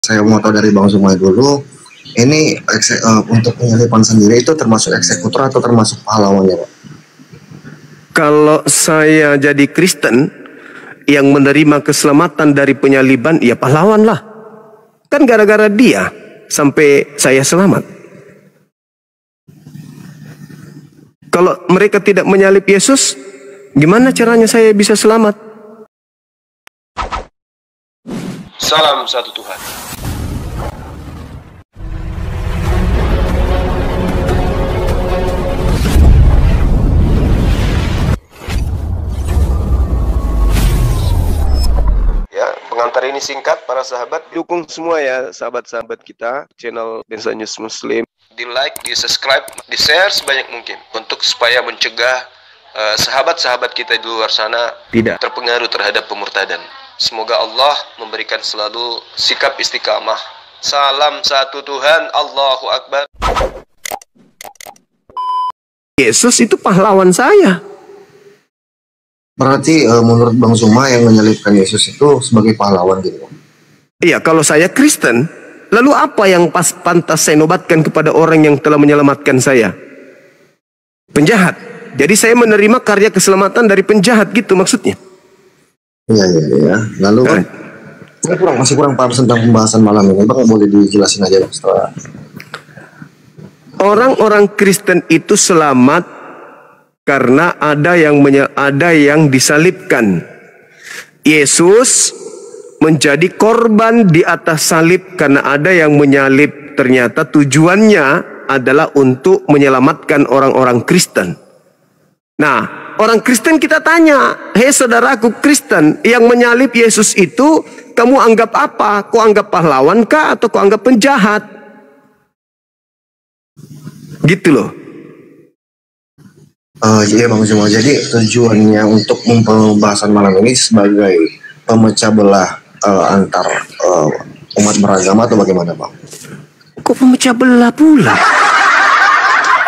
Saya mau tahu dari Bang Sumai dulu, ini untuk penyaliban sendiri itu termasuk eksekutor atau termasuk pahlawannya, Pak? Kalau saya jadi Kristen yang menerima keselamatan dari penyaliban, ya pahlawan lah. Kan gara-gara dia sampai saya selamat. Kalau mereka tidak menyalib Yesus, gimana caranya saya bisa selamat? Salam satu Tuhan. Ya, pengantar ini singkat para sahabat. Dukung semua ya sahabat-sahabat kita channel Densa News Muslim. Di like, di subscribe, di share sebanyak mungkin untuk supaya mencegah sahabat-sahabat kita di luar sana tidak terpengaruh terhadap pemurtadan. Semoga Allah memberikan selalu sikap istiqamah. Salam satu Tuhan, Allahu Akbar. Yesus itu pahlawan saya. Berarti menurut Bang Suma yang menyalibkan Yesus itu sebagai pahlawan gitu? Iya, kalau saya Kristen, lalu apa yang pantas saya nobatkan kepada orang yang telah menyelamatkan saya? Penjahat. Jadi saya menerima karya keselamatan dari penjahat gitu maksudnya. Iya. Lalu kan masih kurang paham tentang pembahasan malam ini. Bang, boleh dijelasin aja Bang setelah. Orang-orang Kristen itu selamat karena ada yang disalibkan. Yesus menjadi korban di atas salib karena ada yang menyalib. Ternyata tujuannya adalah untuk menyelamatkan orang-orang Kristen. Nah, orang Kristen kita tanya, hei saudaraku Kristen yang menyalib Yesus itu, kamu anggap apa? Kau anggap pahlawan kah atau kau anggap penjahat? Gitu loh. Iya Bang Suma, jadi tujuannya untuk pembahasan malam ini sebagai pemecah belah antar umat beragama atau bagaimana Bang? Kok pemecah belah pula?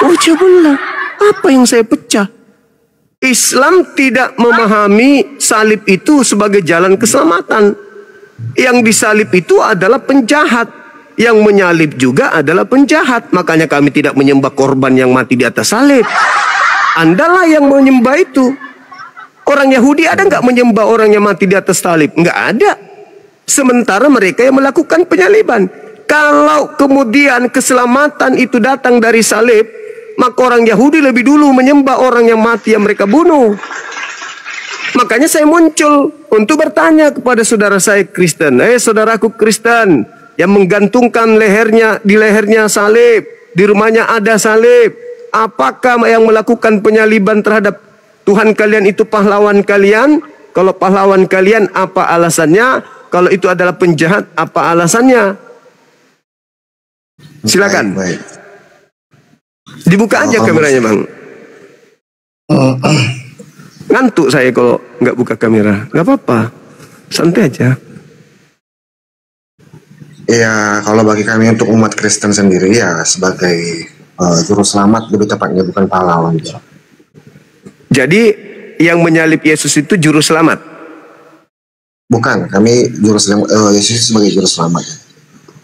Pemecah belah? Apa yang saya pecah? Islam tidak memahami salib itu sebagai jalan keselamatan. Yang disalib itu adalah penjahat. Yang menyalib juga adalah penjahat. Makanya kami tidak menyembah korban yang mati di atas salib. Andalah yang menyembah itu. Orang Yahudi ada nggak menyembah orang yang mati di atas salib? Nggak ada. Sementara mereka yang melakukan penyaliban. Kalau kemudian keselamatan itu datang dari salib, maka orang Yahudi lebih dulu menyembah orang yang mati yang mereka bunuh. Makanya saya muncul untuk bertanya kepada saudara saya Kristen. Saudaraku Kristen yang menggantungkan di lehernya salib, di rumahnya ada salib. Apakah yang melakukan penyaliban terhadap Tuhan kalian itu pahlawan kalian? Kalau pahlawan kalian, apa alasannya? Kalau itu adalah penjahat, apa alasannya? Silakan. Baik. Dibuka aja kameranya Bang. Ngantuk saya kalau nggak buka kamera. Nggak apa-apa, santai aja. Ya, kalau bagi kami untuk umat Kristen sendiri ya sebagai juru selamat lebih tepatnya, bukan pahlawan. Jadi yang menyalib Yesus itu juru selamat? Bukan, kami Yesus sebagai juru selamat.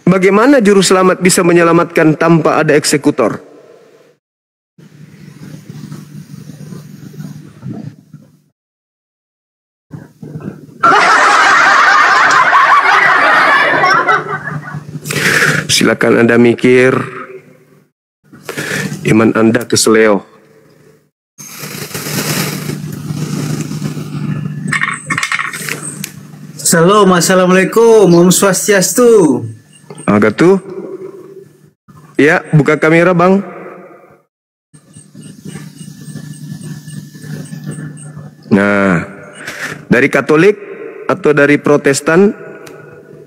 Bagaimana juru selamat bisa menyelamatkan tanpa ada eksekutor? Silakan Anda mikir, iman Anda keseleo. Salam, assalamualaikum, Om Swastiastu. Agak tuh. Ya, buka kamera Bang. Nah, dari Katolik atau dari Protestan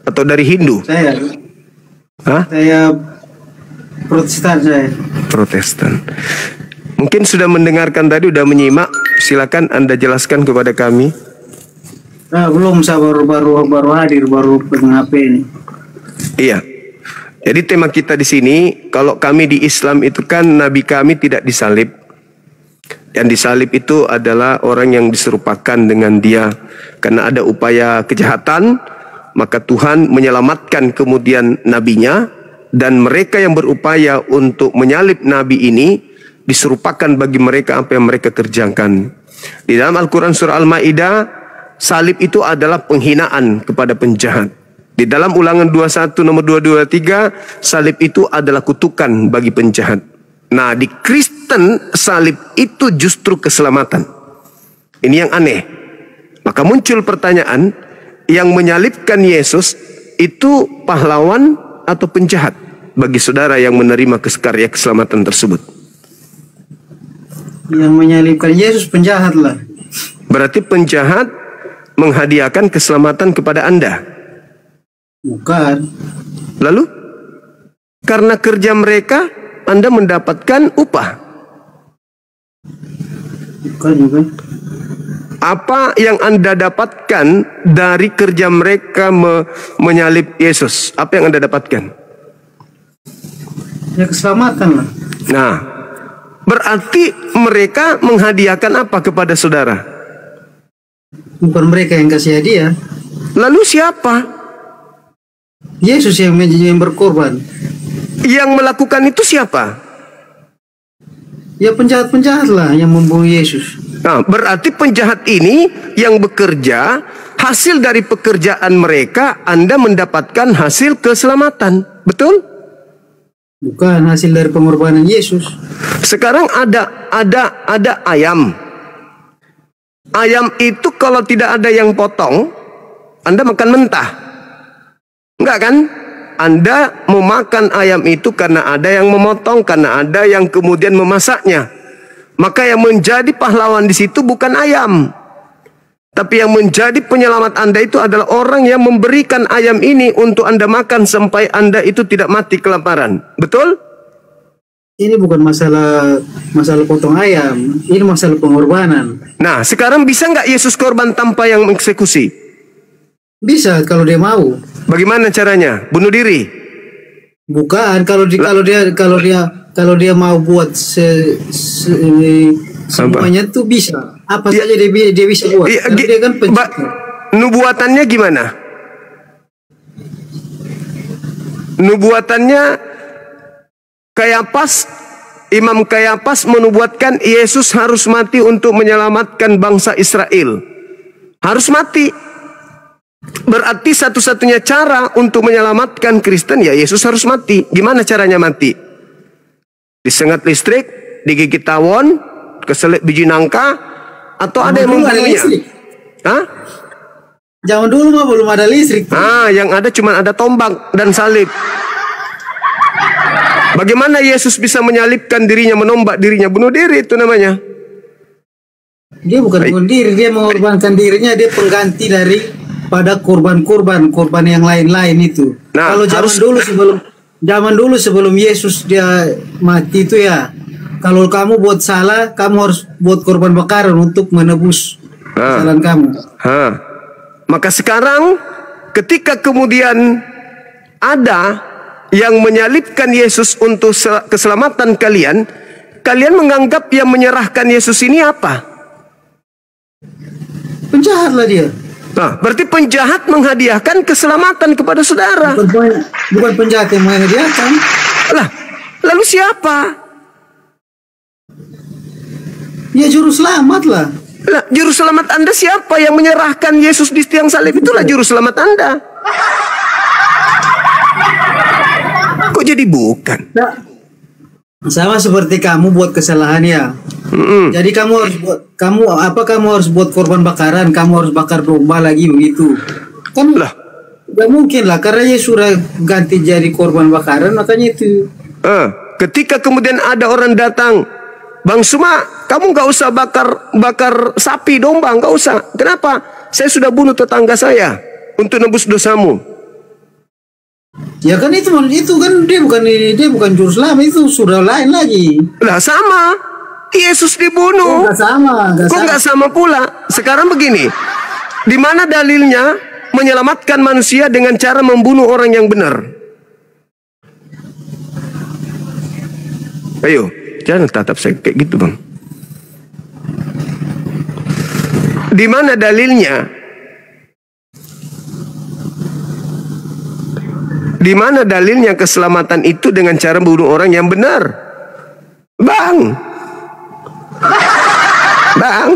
atau dari Hindu? Saya Protestan saya. Protestan. Mungkin sudah mendengarkan tadi, sudah menyimak. Silakan Anda jelaskan kepada kami. Belum, saya baru hadir, baru pegang HP ini. Iya. Jadi tema kita di sini, kalau kami di Islam itu kan Nabi kami tidak disalib. Yang disalib itu adalah orang yang diserupakan dengan dia. Karena ada upaya kejahatan, maka Tuhan menyelamatkan kemudian nabinya, dan mereka yang berupaya untuk menyalib nabi ini diserupakan bagi mereka apa yang mereka kerjakan. Di dalam Al-Quran surah Al-Ma'idah, salib itu adalah penghinaan kepada penjahat. Di dalam Ulangan 21 nomor 223, salib itu adalah kutukan bagi penjahat. Nah, di Kristen salib itu justru keselamatan. Ini yang aneh. Maka muncul pertanyaan, yang menyalibkan Yesus itu pahlawan atau penjahat bagi saudara yang menerima karya keselamatan tersebut? Yang menyalibkan Yesus penjahat lah. Berarti penjahat menghadiahkan keselamatan kepada Anda? Bukan. Lalu? Karena kerja mereka Anda mendapatkan upah? Bukan juga. Apa yang Anda dapatkan dari kerja mereka menyalib Yesus? Apa yang Anda dapatkan? Ya keselamatan lah. Nah, berarti mereka menghadiahkan apa kepada saudara? Bukan mereka yang kasih hadiah. Lalu siapa? Yesus yang berkorban. Yang melakukan itu siapa? Ya penjahat-penjahat lah yang membunuh Yesus. Nah, berarti penjahat ini yang bekerja, hasil dari pekerjaan mereka Anda mendapatkan hasil keselamatan. Betul? Bukan hasil dari pengorbanan Yesus. Sekarang ada ayam. Ayam itu kalau tidak ada yang potong, Anda makan mentah. Enggak kan? Anda memakan ayam itu karena ada yang memotong, karena ada yang kemudian memasaknya. Maka yang menjadi pahlawan di situ bukan ayam, tapi yang menjadi penyelamat Anda itu adalah orang yang memberikan ayam ini untuk Anda makan sampai Anda itu tidak mati kelaparan. Betul? Ini bukan masalah potong ayam, ini masalah pengorbanan. Nah, sekarang bisa nggak Yesus korban tanpa yang mengeksekusi? Bisa kalau dia mau. Bagaimana caranya? Bunuh diri? Bukan, kalau dia mau buat semuanya tuh bisa. Apa saja dia bisa buat. Dia kan nubuatannya gimana? Nubuatannya Imam Kayafas menubuatkan Yesus harus mati untuk menyelamatkan bangsa Israel. Harus mati. Berarti satu-satunya cara untuk menyelamatkan Kristen ya Yesus harus mati. Gimana caranya mati? Disengat listrik, digigit tawon, keselip biji nangka, atau ada yang membunuhnya? Hah? Zaman dulu mah belum ada listrik. Yang ada cuma ada tombak dan salib. Bagaimana Yesus bisa menyalibkan dirinya, menombak dirinya? Bunuh diri itu namanya. Dia bukan bunuh diri, dia mengorbankan dirinya, dia pengganti pada korban yang lain-lain itu. Nah, kalau zaman dulu sebelum Yesus dia mati itu ya, kalau kamu buat salah, kamu harus buat korban bakaran untuk menebus kesalahan kamu. Maka sekarang ketika kemudian ada yang menyalibkan Yesus untuk keselamatan kalian, kalian menganggap yang menyerahkan Yesus ini apa? Penjahat lah dia. Nah, berarti penjahat menghadiahkan keselamatan kepada saudara. Bukan penjahat yang menghadiahkan. Lah, lalu siapa? Ya juru selamat lah. Lah, juru selamat Anda siapa? Yang menyerahkan Yesus di tiang salib itulah juru selamat Anda. Kok jadi bukan? Nah, sama seperti kamu buat kesalahan ya. Jadi kamu harus buat korban bakaran, kamu harus bakar domba lagi begitu. Kan lah, gak mungkin lah karena ya sudah ganti jadi korban bakaran, makanya itu. Ketika kemudian ada orang datang, Bang Suma, kamu gak usah bakar sapi, domba, gak usah. Kenapa? Saya sudah bunuh tetangga saya untuk nebus dosamu. Ya kan itu kan dia bukan juru selamat, itu sudah lain lagi. Lah sama. Yesus dibunuh. Kok nggak sama pula? Sekarang begini, di mana dalilnya menyelamatkan manusia dengan cara membunuh orang yang benar? Ayo, jangan tatap saya kayak gitu, Bang. Di mana dalilnya Di mana dalilnya keselamatan itu dengan cara bunuh orang yang benar? Bang. Bang.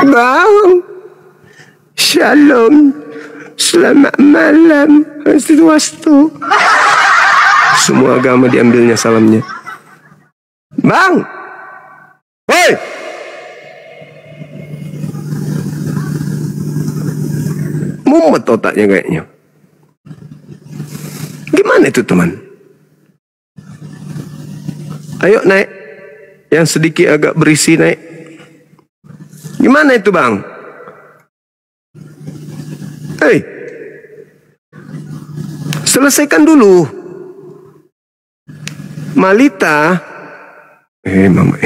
Bang. Shalom. Selamat malam. Wastu. Semua agama diambilnya salamnya. Bang. Hei. Mumet otaknya kayaknya. Gimana itu teman? Ayo naik. Yang sedikit agak berisi naik. Gimana itu bang? Hei. Selesaikan dulu. Malita. Mama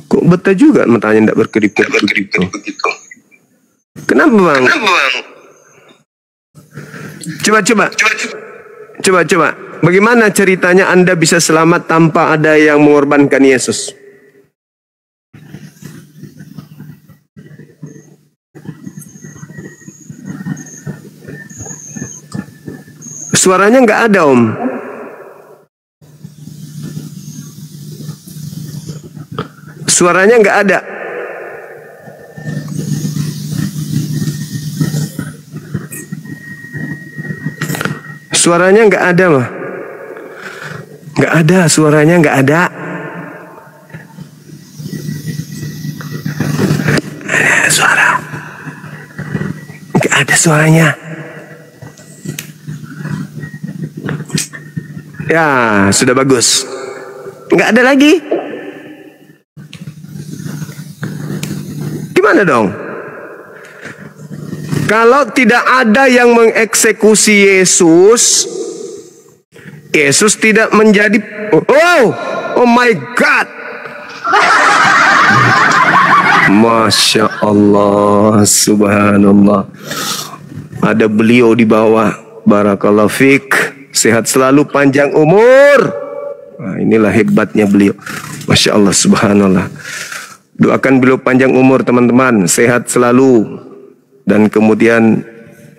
kok betah juga matanya tidak berkedip-kedip begitu. Kenapa bang? Coba. Bagaimana ceritanya Anda bisa selamat tanpa ada yang mengorbankan Yesus? Suaranya nggak ada om. Suaranya nggak ada. Suaranya nggak ada mah. Nggak ada, suaranya nggak ada. Ada suara. Nggak ada suaranya. Ya, sudah bagus. Nggak ada lagi. Gimana dong? Kalau tidak ada yang mengeksekusi Yesus, Yesus tidak menjadi oh my God. Masya Allah, subhanallah. Ada beliau di bawah. Barakallahu fiik. Sehat selalu, panjang umur. Nah, inilah hebatnya beliau. Masya Allah, subhanallah. Doakan beliau panjang umur teman-teman, sehat selalu, dan kemudian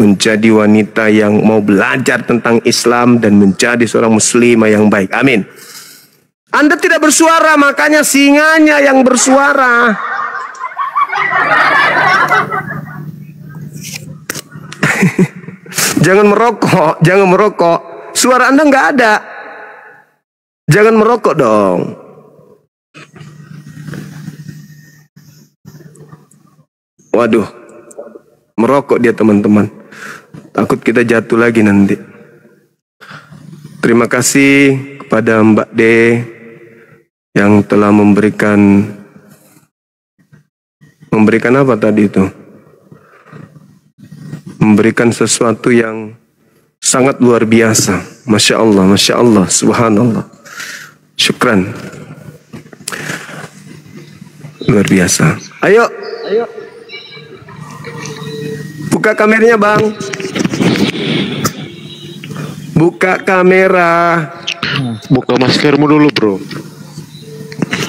menjadi wanita yang mau belajar tentang Islam dan menjadi seorang muslimah yang baik. Amin. Anda tidak bersuara, makanya singanya yang bersuara. Jangan merokok. Suara Anda nggak ada. Jangan merokok dong. Waduh, merokok dia teman-teman. Takut kita jatuh lagi nanti. Terima kasih kepada Mbak D yang telah memberikan apa tadi itu? Memberikan sesuatu yang sangat luar biasa. Masya Allah, subhanallah. Syukran. Luar biasa. Ayo. Buka kameranya bang. Buka kamera. Buka maskermu dulu bro.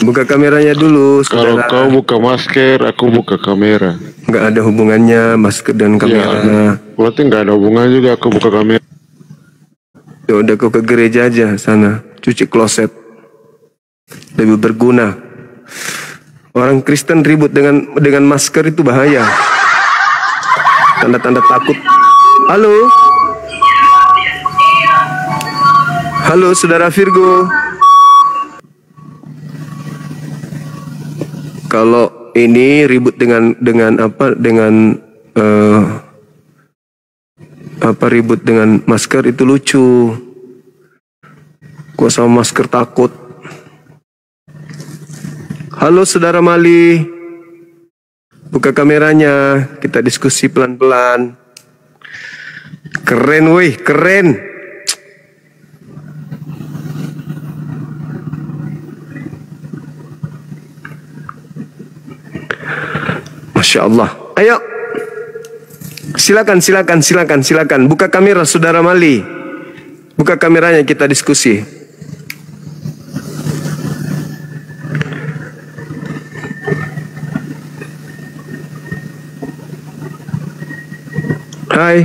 Buka kameranya dulu saudara. Kalau kau buka masker, aku buka kamera. Nggak ada hubungannya masker dan kamera. Ya, berarti nggak ada hubungan juga aku buka kamera. Ya udah kau ke gereja aja sana. Cuci kloset. Lebih berguna. Orang Kristen ribut dengan masker itu bahaya. Tanda-tanda takut. Halo saudara Virgo. Kalau ini ribut dengan ribut dengan masker itu lucu. Gua sama masker takut. Halo saudara Mali. Buka kameranya, kita diskusi pelan-pelan. Keren weh, keren. Masya Allah. Ayo. Silakan. Buka kamera saudara Mali. Buka kameranya, kita diskusi. Hai.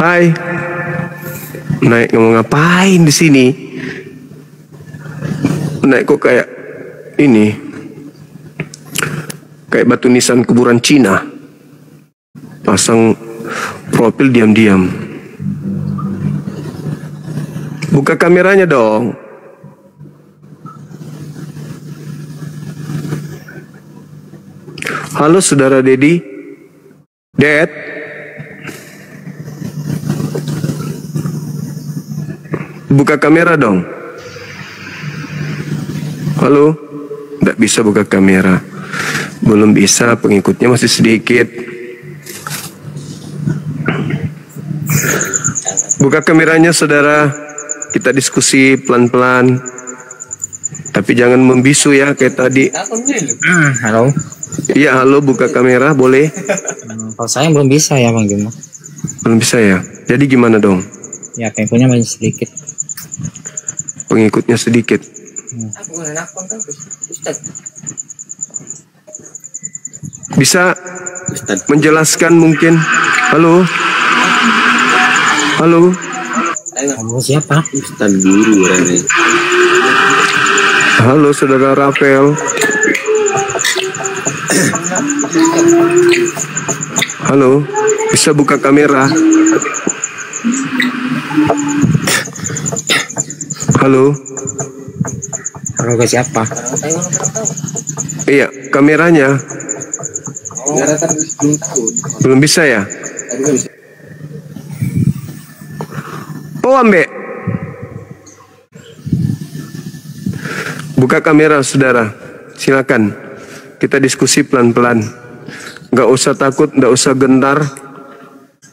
Hai. Naik ngomong ngapain di sini? Naik kok kayak ini. Kayak batu nisan kuburan Cina. Pasang profil diam-diam. Buka kameranya dong. Halo saudara Dedi. Dad. Buka kamera dong. Halo. Tidak bisa buka kamera. Belum bisa, pengikutnya masih sedikit. Buka kameranya saudara. Kita diskusi pelan-pelan. Tapi jangan membisu ya kayak tadi. Halo. Iya, halo, buka kamera boleh? Kalau saya belum bisa ya Bang Juma. Belum bisa ya. Jadi gimana dong? Ya pengikutnya masih sedikit. Pengikutnya sedikit. Bisa menjelaskan mungkin? Halo? Halo? Kamu siapa? Ustaz guru ini. Halo saudara Rafael. Halo, bisa buka kamera? Halo. Halo ke siapa? Iya, kameranya. Belum bisa ya? Oh, Ambe. Buka kamera, saudara. Silakan. Kita diskusi pelan-pelan. Nggak usah takut, nggak usah gentar.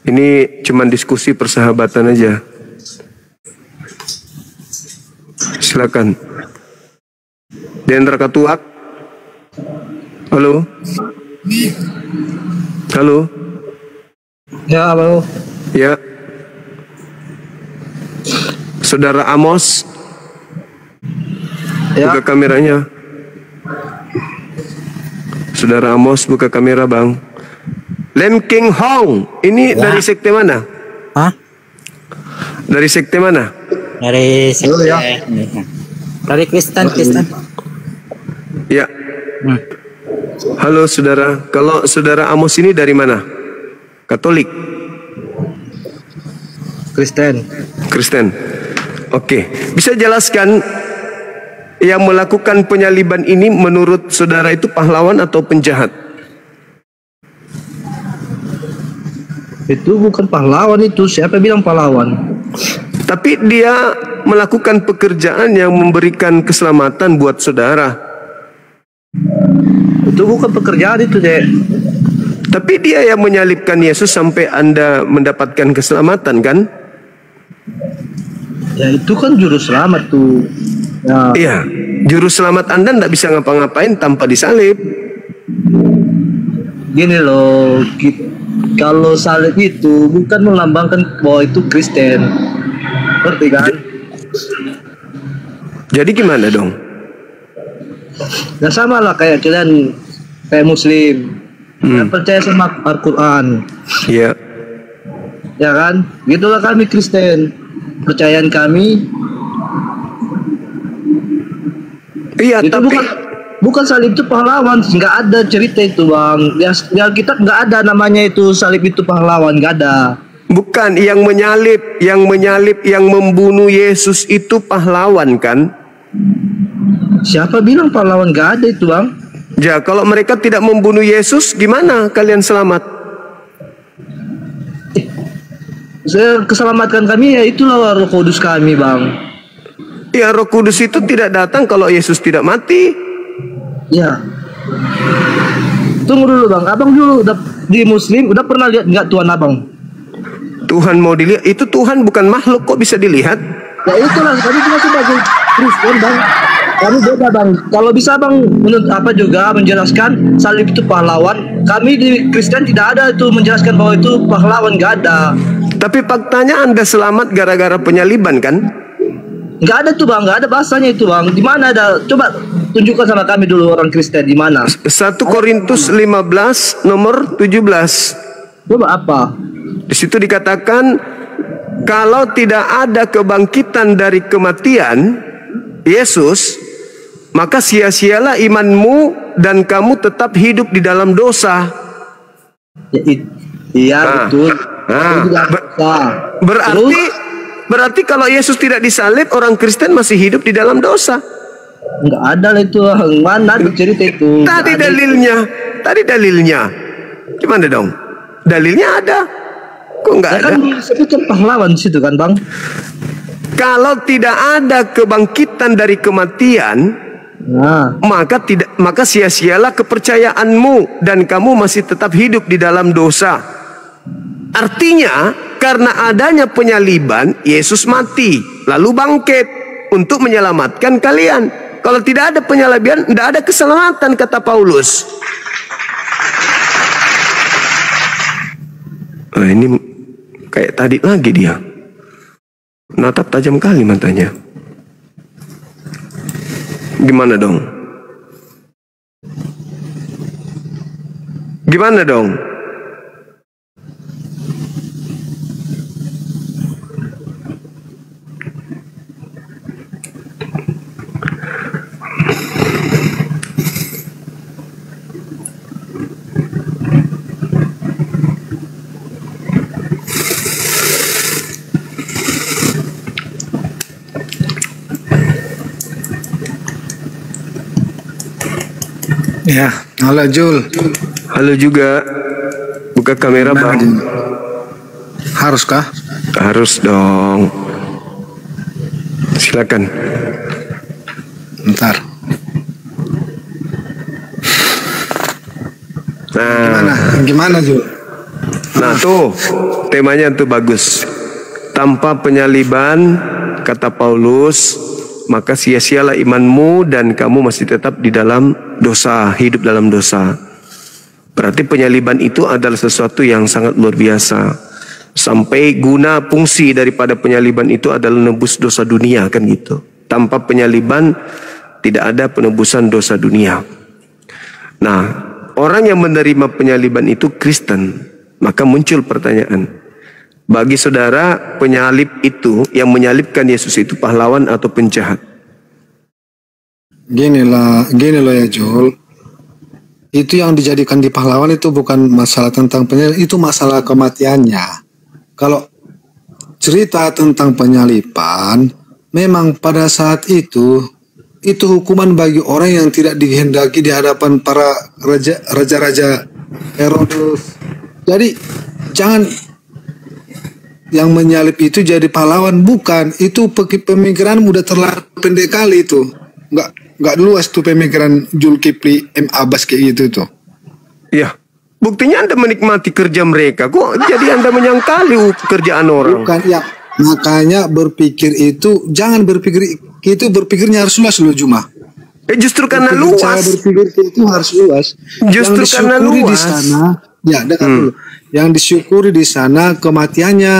Ini cuma diskusi persahabatan aja. Silakan. Dendra Katuak. Halo. Halo. Ya, halo. Ya. Saudara Amos. Ya. Buka kameranya. Saudara Amos, buka kamera bang. Lim King Hong. Ini Ya. dari sekte mana? Hah? Dari sekte mana? Dari sekte. Dari Kristen. Ya. Halo saudara. Kalau saudara Amos ini dari mana? Katolik? Kristen. Kristen. Oke. Bisa jelaskan yang melakukan penyaliban ini menurut saudara itu pahlawan atau penjahat? Itu bukan pahlawan itu. Siapa bilang pahlawan? Tapi dia melakukan pekerjaan yang memberikan keselamatan buat saudara. Itu bukan pekerjaan itu, Dek. Tapi dia yang menyalibkan Yesus sampai Anda mendapatkan keselamatan kan? Ya itu kan juru selamat tuh. Ya. Iya, juru selamat Anda tidak bisa ngapa-ngapain tanpa disalib. Gini loh, kalau salib itu bukan melambangkan bahwa itu Kristen. Ngerti kan? Jadi gimana dong? Ya sama lah kayak kalian, kayak Muslim. Yang percaya sama Al-Quran. Iya. Ya kan? Gitulah kami Kristen. Percayaan kami. Iya, Itu tapi bukan salib itu pahlawan, nggak ada cerita itu bang. Ya kita nggak ada namanya itu salib itu pahlawan, nggak ada. bukan yang menyalib, yang membunuh Yesus itu pahlawan kan? Siapa bilang pahlawan, nggak ada itu bang. Ya, kalau mereka tidak membunuh Yesus, gimana kalian selamat? Saya keselamatkan kami ya itulah Roh Kudus kami bang. Ya, Roh Kudus itu tidak datang kalau Yesus tidak mati. Ya. Tunggu dulu bang, abang dulu di Muslim udah pernah lihat nggak Tuhan abang? Tuhan mau dilihat, itu Tuhan bukan makhluk kok bisa dilihat? Ya itulah, kami cuma sebagai Kristen bang. Kami beda bang. Kalau bisa bang menurut apa juga menjelaskan salib itu pahlawan. Kami di Kristen tidak ada itu menjelaskan bahwa itu pahlawan, nggak ada. Tapi faktanya Anda selamat gara-gara penyaliban kan? Nggak ada tuh bang, nggak ada bahasanya itu bang. Di mana ada? Coba tunjukkan sama kami dulu orang Kristen di mana. 1 Korintus 15 nomor 17. Coba apa? Di situ dikatakan kalau tidak ada kebangkitan dari kematian Yesus, maka sia-sialah imanmu dan kamu tetap hidup di dalam dosa. Iya, betul. Berarti kalau Yesus tidak disalib, orang Kristen masih hidup di dalam dosa. Enggak ada lah itu. Mana cerita itu? Tadi dalilnya. Gimana dong? Dalilnya ada. Kok enggak ada? Kan disebutkan pahlawan di situ kan, Bang? Kalau tidak ada kebangkitan dari kematian, maka sia-sialah kepercayaanmu dan kamu masih tetap hidup di dalam dosa. Artinya, karena adanya penyaliban, Yesus mati, lalu bangkit untuk menyelamatkan kalian. Kalau tidak ada penyaliban, tidak ada keselamatan, kata Paulus. Nah, ini kayak tadi lagi dia. Natap tajam kali matanya. Gimana dong? Gimana dong? Ya, halo Jul. Halo juga. Buka kamera, Bang. Haruskah? Harus dong. Silakan. Bentar. Gimana Jul? Nah tuh, temanya tuh bagus. Tanpa penyaliban, kata Paulus, maka sia-sialah imanmu dan kamu masih tetap di dalam dosa, hidup dalam dosa. Berarti penyaliban itu adalah sesuatu yang sangat luar biasa. Sampai guna fungsi daripada penyaliban itu adalah nebus dosa dunia, kan gitu. Tanpa penyaliban tidak ada penebusan dosa dunia. Nah, orang yang menerima penyaliban itu Kristen. Maka muncul pertanyaan, bagi saudara, penyalib itu, yang menyalibkan Yesus itu pahlawan atau penjahat? Gini loh ya Jul. Itu yang dijadikan di pahlawan itu bukan masalah tentang penyalib, itu masalah kematiannya. Kalau cerita tentang penyaliban, memang pada saat itu hukuman bagi orang yang tidak dikehendaki di hadapan para raja-raja Herodes. Jadi jangan yang menyalib itu jadi pahlawan, bukan. Itu pemikiran udah terlalu pendek kali itu. Nggak luas tuh pemikiran Zulkifli M. Abbas kayak gitu tuh. Iya. Buktinya Anda menikmati kerja mereka. Kok jadi Anda menyangkali pekerjaan orang? Bukan, ya. Makanya berpikir itu, jangan berpikir itu, berpikirnya harus luas loh Juma. Justru karena luas. Cara berpikir itu harus luas. Justru karena luas. Di sana, ya, dulu. Yang disyukuri di sana kematiannya,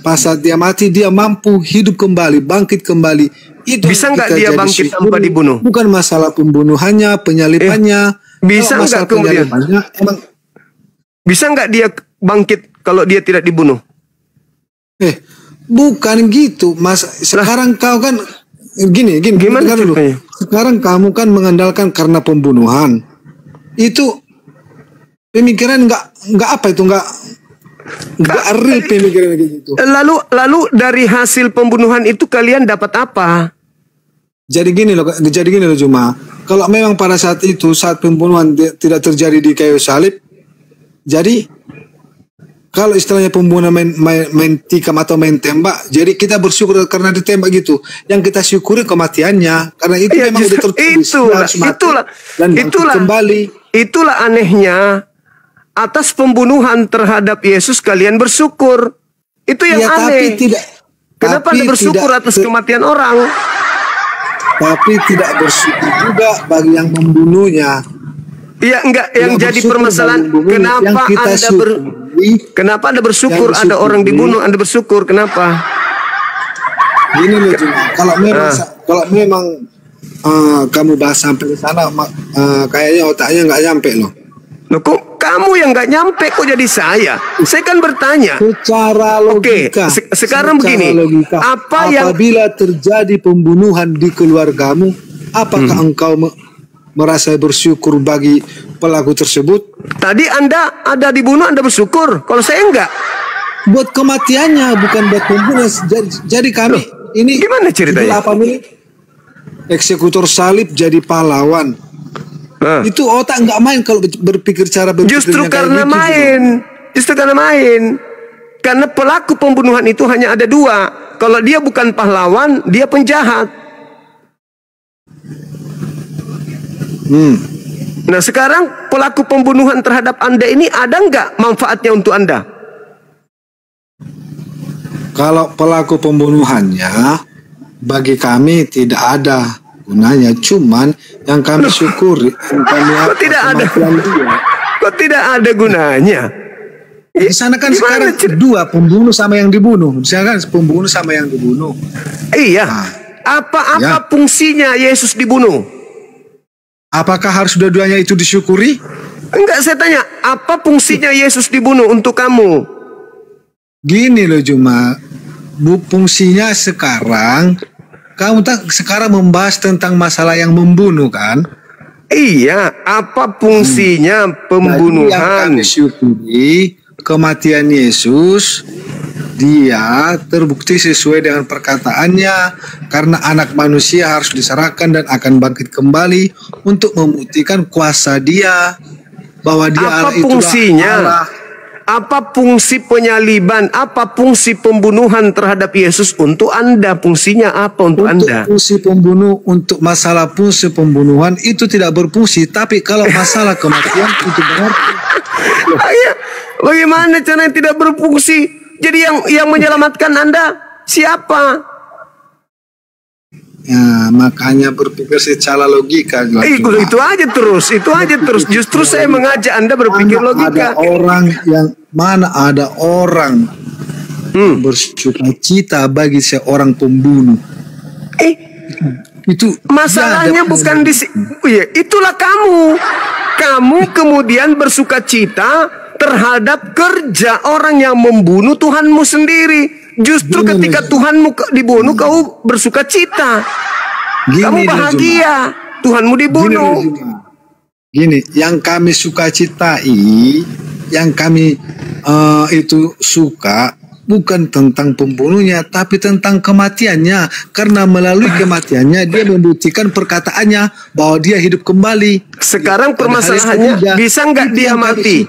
pas saat dia mati dia mampu hidup kembali, bangkit kembali. Itu bisa nggak dia bangkit tanpa dibunuh? Bukan masalah pembunuhannya, penyalibannya. Bisa nggak kemudian? Emang bisa nggak dia bangkit kalau dia tidak dibunuh? Bukan gitu, Mas. Sekarang kau kan gini. Gimana dulu. Sekarang kamu kan mengandalkan karena pembunuhan. Itu pemikiran nggak apa itu nggak real pemikiran gitu. Lalu dari hasil pembunuhan itu kalian dapat apa? Jadi gini loh Juma. Kalau memang pada saat itu saat pembunuhan tidak terjadi di kayu salib, jadi kalau istilahnya pembunuhan main tikam atau main tembak, jadi kita bersyukur karena ditembak gitu. Yang kita syukuri kematiannya, karena itu memang sudah tertulis. Itulah kembali. Itulah anehnya. Atas pembunuhan terhadap Yesus kalian bersyukur. Itu yang aneh. Kenapa Anda bersyukur atas kematian orang? Tapi tidak bersyukur juga bagi yang membunuhnya. Iya, enggak, yang jadi permasalahan kenapa Anda bersyukur ada orang dibunuh, Anda bersyukur, kenapa? Gini loh Juma, kalau memang kamu bahas sampai ke sana, kayaknya otaknya nggak nyampe loh. Loh, kok kamu yang nggak nyampe kok jadi saya? Saya kan bertanya. Secara logika. Oke, sekarang begini. Logika, apabila terjadi pembunuhan di keluargamu, apakah engkau merasa bersyukur bagi pelaku tersebut? Tadi Anda ada dibunuh, Anda bersyukur. Kalau saya enggak. Buat kematiannya, bukan buat pembunuh. Jadi kami ini gimana ceritanya? Apa nih? Eksekutor salib jadi pahlawan. Itu otak nggak main kalau berpikir cara berpikirnya. Justru karena gitu, main. Justru karena main. Karena pelaku pembunuhan itu hanya ada dua. Kalau dia bukan pahlawan, dia penjahat. Nah sekarang pelaku pembunuhan terhadap Anda ini ada nggak manfaatnya untuk Anda? Kalau pelaku pembunuhannya bagi kami tidak ada gunanya, cuman yang kami syukuri kok tidak ada? Kok tidak ada gunanya? Di sana kan sekarang dua, pembunuh sama yang dibunuh. Di sana kan pembunuh sama yang dibunuh. Iya. Apa fungsinya Yesus dibunuh? Apakah harus dua-duanya itu disyukuri? Enggak, saya tanya, apa fungsinya Yesus dibunuh untuk kamu? Gini loh Juma, fungsinya sekarang, kamu sekarang membahas tentang masalah yang membunuh kan? Iya, apa fungsinya pembunuhan? Yang kami syukuri, kematian Yesus, dia terbukti sesuai dengan perkataannya, karena anak manusia harus diserahkan dan akan bangkit kembali untuk membuktikan kuasa dia, bahwa dia apa fungsinya? Allah. Apa fungsi penyaliban? Apa fungsi pembunuhan terhadap Yesus untuk Anda? Fungsinya apa untuk Anda? Fungsi pembunuh, untuk masalah fungsi pembunuhan itu tidak berfungsi, tapi kalau masalah kematian itu berarti. Bagaimana caranya tidak berfungsi? Jadi yang menyelamatkan Anda siapa? Ya, makanya berpikir secara logika. Itu aja terus. Justru saya mengajak Anda berpikir logika. Mana ada orang bersuka cita bagi seorang pembunuh? Itu masalahnya bukan di itulah kamu. Kamu kemudian bersuka cita terhadap kerja orang yang membunuh Tuhanmu sendiri. Justru ketika Tuhanmu dibunuh, kau bersuka cita. Kamu bahagia, Tuhanmu dibunuh. Gini, yang kami suka citai, yang kami itu suka, bukan tentang pembunuhnya, tapi tentang kematiannya. Karena melalui kematiannya, dia membuktikan perkataannya bahwa dia hidup kembali. Sekarang permasalahannya, bisa nggak dia mati?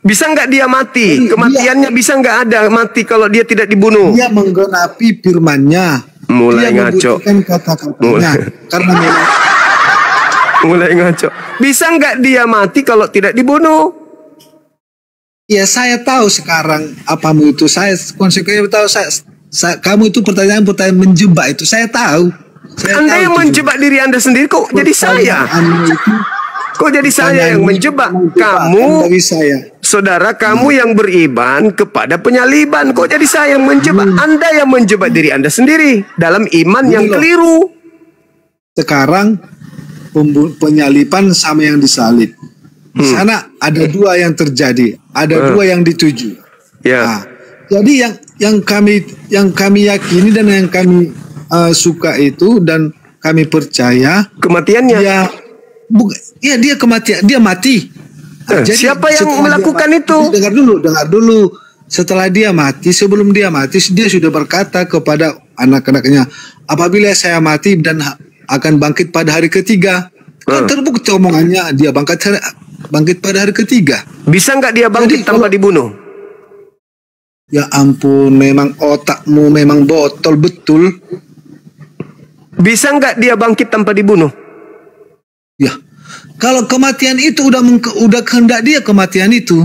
Bisa nggak dia mati? Kematiannya bisa nggak ada mati kalau dia tidak dibunuh? Dia menggenapi firman-Nya. Mulai ngaco. Karena mulai ngaco. Bisa nggak dia mati kalau tidak dibunuh? Ya saya tahu sekarang apamu itu. Saya konsekuensi tahu. Kamu itu pertanyaan menjebak itu. Saya tahu. Anda yang menjebak diri Anda sendiri kok jadi saya? Kok jadi saya yang menjebak? Kamu, saudara, kamu yang beriman kepada penyaliban. Kok jadi saya yang menjebak? Anda yang menjebak diri Anda sendiri dalam iman yang keliru. Sekarang penyaliban sama yang disalib. Di sana ada dua yang terjadi, ada dua yang dituju. Nah, jadi yang kami yakini dan yang kami suka itu dan kami percaya kematiannya. Dia kematian, dia mati. Jadi siapa yang melakukan itu? Dengar dulu. Setelah dia mati, sebelum dia mati, dia sudah berkata kepada anak-anaknya, apabila saya mati dan akan bangkit pada hari ketiga. Kan terbukti omongannya, dia bangkit pada hari ketiga. Bisa nggak dia bangkit tanpa dibunuh? Ya ampun, memang otakmu memang botol betul. Bisa nggak dia bangkit tanpa dibunuh? Ya, kalau kematian itu udah kehendak dia kematian itu.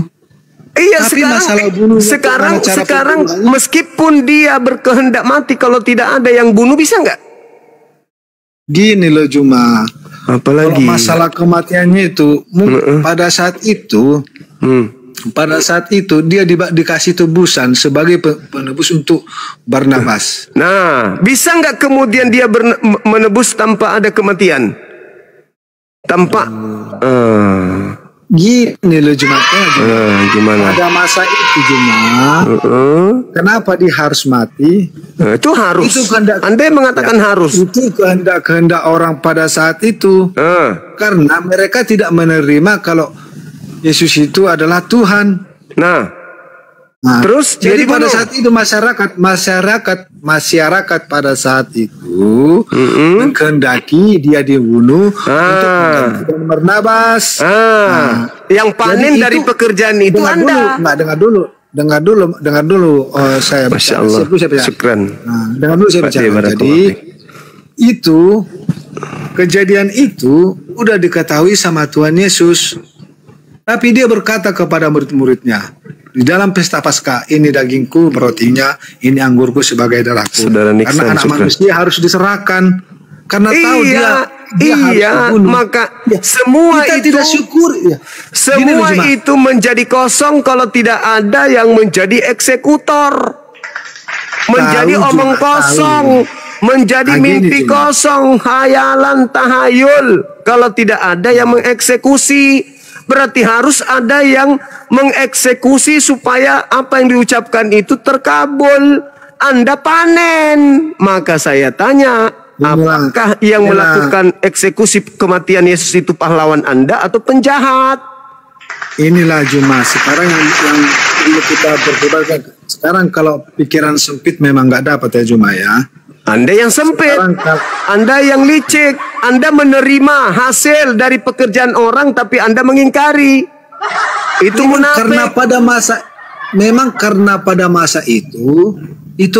Iya, sekarang meskipun dia berkehendak mati, kalau tidak ada yang bunuh, bisa nggak? Gini loh Juma. Apalagi kalau masalah kematiannya itu pada saat itu dia dikasih tebusan sebagai penebus untuk Barnabas. Nah, bisa nggak kemudian dia menebus tanpa ada kematian? Tanpa Gini loh Jumatnya, gimana? Pada masa itu kenapa dia harus mati? Itu harus. Itu kehendak, Anda mengatakan harus. Itu kehendak orang pada saat itu. Karena mereka tidak menerima kalau Yesus itu adalah Tuhan. Nah, terus jadi pada saat itu masyarakat pada saat itu menghendaki dia dibunuh untuk menggantikan Barnabas. Yang panen dari pekerjaan itu Anda. Dengar dulu. Saya Masya Allah. Syukran. Dengar dulu saya bicara. Jadi itu kejadian itu udah diketahui sama Tuhan Yesus. Tapi dia berkata kepada murid-muridnya, di dalam pesta Paskah, ini dagingku, rotinya, ini anggurku sebagai darahku. Karena anak manusia harus diserahkan. Karena tahu dia harus dibunuh. Maka semua kita itu tidak syukur. Semua itu menjadi kosong kalau tidak ada yang menjadi eksekutor. Menjadi omong kosong. Menjadi mimpi kosong, hayalan, tahayul. Kalau tidak ada yang mengeksekusi, berarti harus ada yang mengeksekusi supaya apa yang diucapkan itu terkabul. Anda panen. Maka saya tanya, apakah yang melakukan eksekusi kematian Yesus itu pahlawan Anda atau penjahat? Inilah Juma. Sekarang yang perlu kita berdebatkan. Sekarang kalau pikiran sempit memang nggak dapat ya Juma ya. Anda yang sempit, Anda yang licik, Anda menerima hasil dari pekerjaan orang tapi Anda mengingkari. Itu munafik. Karena pada masa itu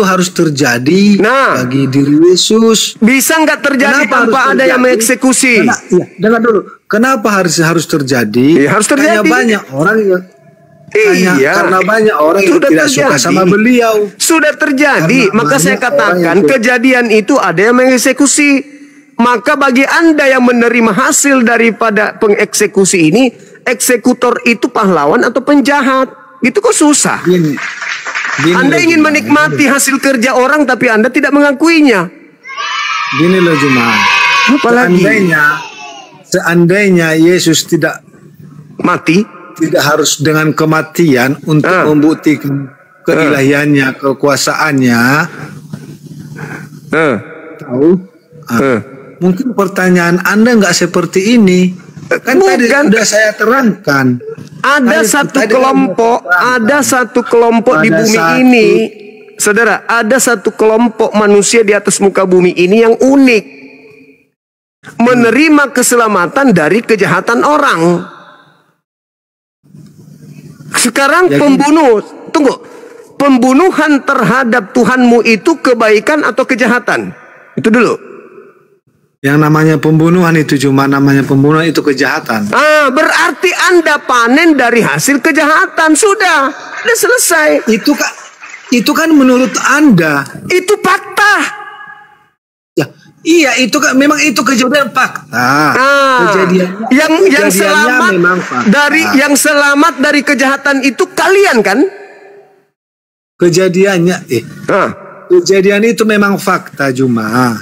harus terjadi bagi diri Yesus. Bisa nggak terjadi tanpa ada yang mengeksekusi? Dengar dulu. Kenapa harus terjadi? Harus terjadi. Karena banyak orang yang karena banyak orang yang tidak suka sama beliau. Sudah terjadi. Maka saya katakan kejadian itu ada yang mengeksekusi. Maka bagi Anda yang menerima hasil daripada pengeksekusi ini, eksekutor itu pahlawan atau penjahat? Itu kok susah. Anda ingin menikmati hasil kerja orang tapi Anda tidak mengakuinya. Gini loh Juma. Apalagi seandainya Yesus tidak mati, tidak harus dengan kematian untuk membuktikan keilahiannya, kekuasaannya. Mungkin pertanyaan Anda nggak seperti ini. Kan tadi sudah saya terangkan. Ada satu kelompok di bumi ini, saudara. Ada satu kelompok manusia di atas muka bumi ini yang unik, menerima keselamatan dari kejahatan orang. Sekarang pembunuhan terhadap Tuhanmu itu kebaikan atau kejahatan? Itu dulu. Yang namanya pembunuhan itu itu kejahatan. Berarti Anda panen dari hasil kejahatan. Sudah selesai. Itu kan menurut Anda. Itu fakta. Iya, itu kan memang itu kejadian fakta. Yang selamat yang selamat dari kejahatan itu kalian kan? Kejadian itu memang fakta Juma.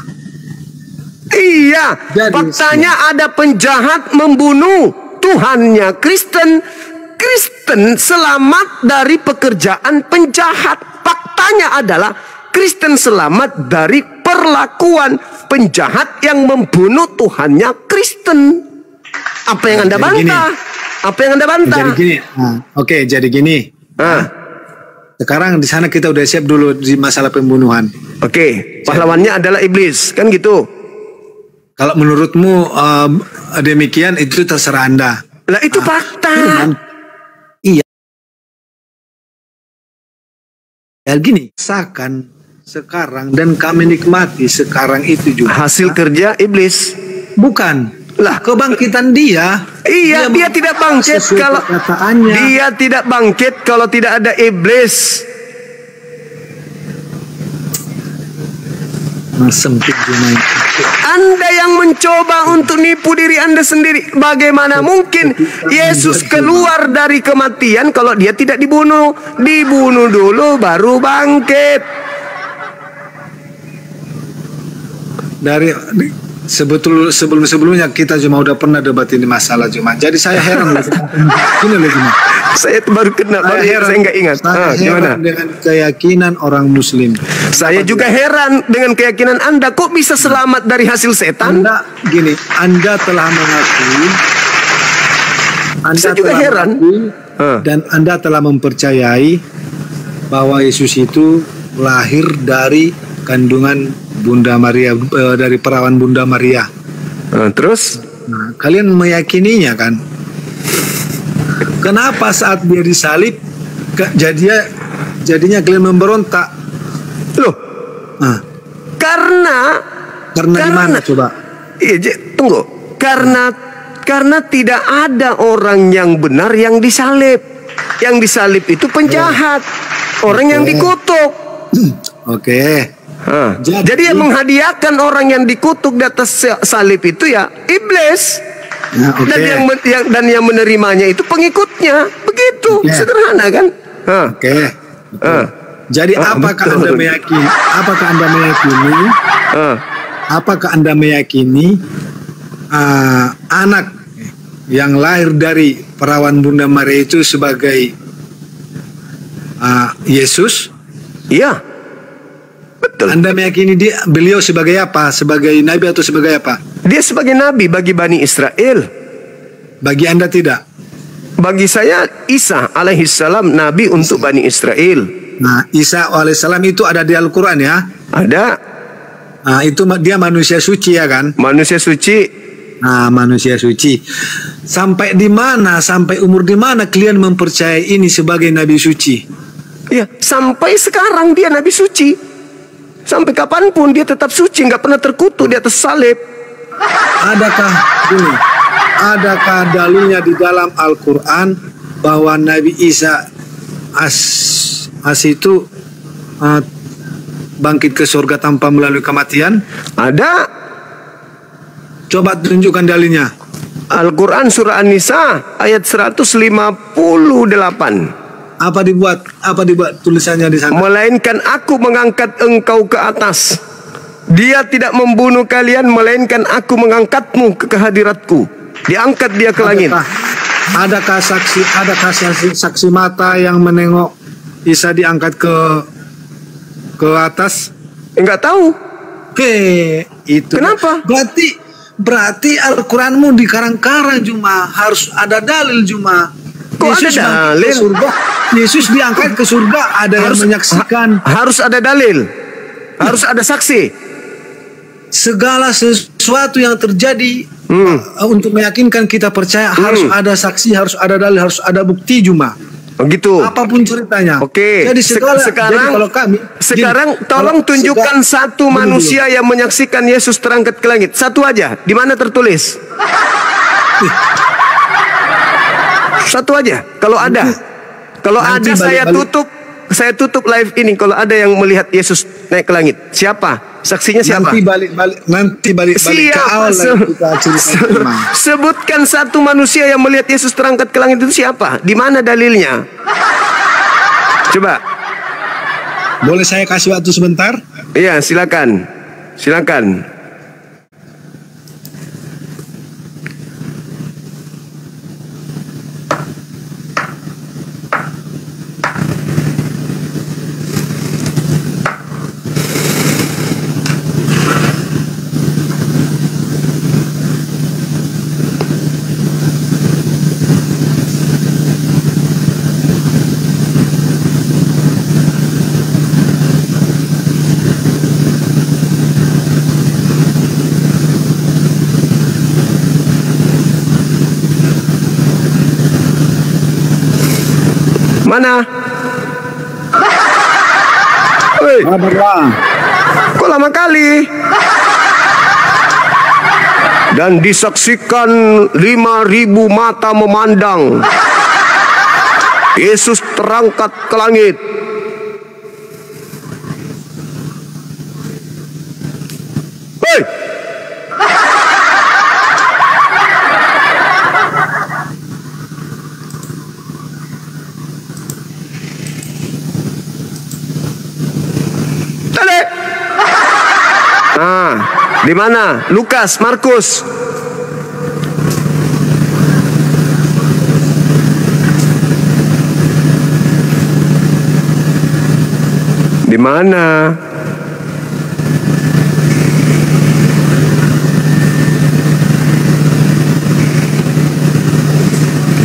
Iya, faktanya ada penjahat membunuh Tuhannya Kristen. Kristen selamat dari pekerjaan penjahat. Faktanya adalah Kristen selamat dari perlakuan penjahat yang membunuh Tuhannya Kristen. Apa yang Anda bantah? Apa yang Anda bantah? Jadi gini. Jadi gini. Sekarang di sana kita udah siap dulu di masalah pembunuhan. Pahlawannya adalah iblis, kan gitu? Kalau menurutmu demikian, itu terserah Anda. Lah itu fakta. Iya. Ya gini, sekarang dan kami nikmati sekarang itu juga hasil kerja iblis. Bukan. Lah, kebangkitan dia. Iya, dia tidak bangkit kalau dia tidak bangkit kalau tidak ada iblis. Sempit Juma. Anda yang mencoba untuk nipu diri Anda sendiri. Bagaimana mungkin Yesus keluar dari kematian kalau dia tidak dibunuh? Dibunuh dulu baru bangkit. sebelumnya kita cuma udah pernah debat ini masalah cuma. Jadi saya heran loh. Ini loh cuma. Saya baru kena, saya nggak ingat. Gimana? Dengan keyakinan orang Muslim. Saya juga heran dengan keyakinan Anda. Kok bisa selamat dari hasil setan? Anda telah mengakui. Saya juga heran. Dan Anda telah mempercayai bahwa Yesus itu lahir dari kandungan Bunda Maria, dari perawan Bunda Maria. Terus? Nah, kalian meyakininya kan? Kenapa saat dia disalib, jadinya kalian memberontak? Loh? Karena gimana coba? Iya, tunggu. Karena tidak ada orang yang benar yang disalib. Yang disalib itu penjahat, orang yang dikutuk. Oke. Jadi yang menghadiahkan orang yang dikutuk di atas salib itu ya iblis. Dan yang menerimanya itu pengikutnya. Begitu sederhana kan? Jadi apakah Anda meyakini anak yang lahir dari perawan Bunda Maria itu sebagai Yesus? Iya. Betul. Anda meyakini beliau sebagai apa? Sebagai nabi atau sebagai apa? Dia sebagai nabi bagi Bani Israel. Bagi Anda tidak? Bagi saya Isa alaihissalam nabi untuk Bani Israel. Nah, Isa alaihissalam itu ada di Al-Quran ya? Ada. Nah, itu dia manusia suci ya kan? Manusia suci. Nah, manusia suci. Sampai di mana, sampai umur di mana kalian mempercayai ini sebagai nabi suci? Ya, sampai sekarang dia nabi suci. Sampai kapanpun dia tetap suci, nggak pernah terkutuk di atas salib. Adakah dalilnya di dalam Al-Quran bahwa Nabi Isa itu bangkit ke surga tanpa melalui kematian? Ada. Coba tunjukkan dalilnya. Al-Quran surah An-Nisa ayat 158. Apa dibuat tulisannya di sana? Melainkan aku mengangkat engkau ke atas. Dia tidak membunuh kalian, melainkan aku mengangkatmu ke kehadiratku. Diangkat dia ke langit. Adakah saksi mata yang menengok Isa diangkat ke atas? Enggak tahu. Itu. Kenapa? Berarti Al-Quranmu dikarang-karang cuma harus ada dalil cuma. Kok Yesus ada dalil? Yesus diangkat ke surga, ada yang menyaksikan. Harus ada dalil. Harus ada saksi. Segala sesuatu yang terjadi untuk meyakinkan kita percaya harus ada saksi, harus ada dalil, harus ada bukti cuma. Begitu. Apapun ceritanya. Oke. Jadi sekarang tolong tunjukkan satu manusia yang menyaksikan Yesus terangkat ke langit. Satu aja. Di mana tertulis? Satu aja. Kalau ada saya tutup live ini. Kalau ada yang melihat Yesus naik ke langit, siapa? Saksinya siapa? Nanti balik ke awal kita cerita. Sebutkan satu manusia yang melihat Yesus terangkat ke langit itu siapa? Di mana dalilnya? Coba. Boleh saya kasih waktu sebentar? Iya, silakan. Silakan. Mana? Hei. Kok lama kali? Dan disaksikan 5.000 mata memandang Yesus terangkat ke langit. Hei. Di mana? Lukas, Markus. Di mana?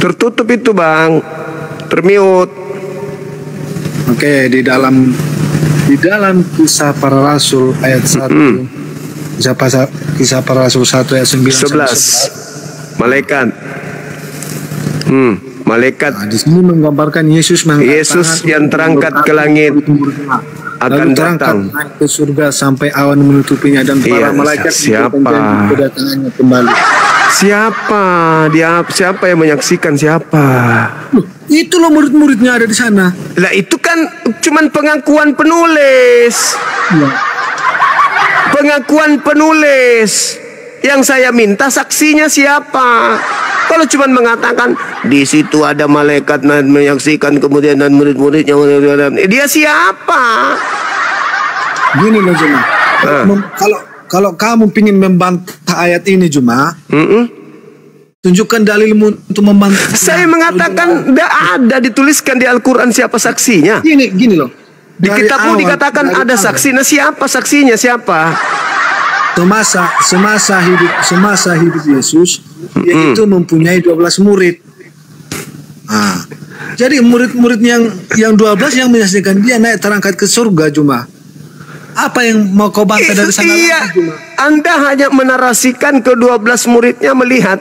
Tertutup itu, Bang. Termute. Oke, di dalam Kisah Para Rasul ayat 1. Kisah Para Rasul 1 ayat 9 11. Malaikat. Malaikat. Nah, di sini menggambarkan Yesus yang terangkat ke langit akan datang naik ke surga sampai awan menutupinya dan para malaikat kedatangannya kembali. Siapa yang menyaksikan siapa? Itu loh murid-muridnya ada di sana. Lah itu kan cuman pengakuan penulis. Ya. Pengakuan penulis. Yang saya minta saksinya siapa? Kalau cuma mengatakan di situ ada malaikat menyaksikan kemudian dan murid-muridnya, dia siapa? Gini loh Juma. Kalau kamu ingin membantah ayat ini Juma, tunjukkan dalilmu untuk membantah. Saya mengatakan tidak ada dituliskan di Al-Quran siapa saksinya. Gini loh. Di kitabmu dikatakan ada saksi. Nah siapa saksinya siapa? Semasa hidup Yesus, dia itu mempunyai 12 murid. Nah, jadi murid-murid yang 12 yang menyaksikan dia naik terangkat ke surga Juma. Apa yang mau kau bantah dari sana? Iya, Anda hanya menarasikan ke-12 muridnya melihat.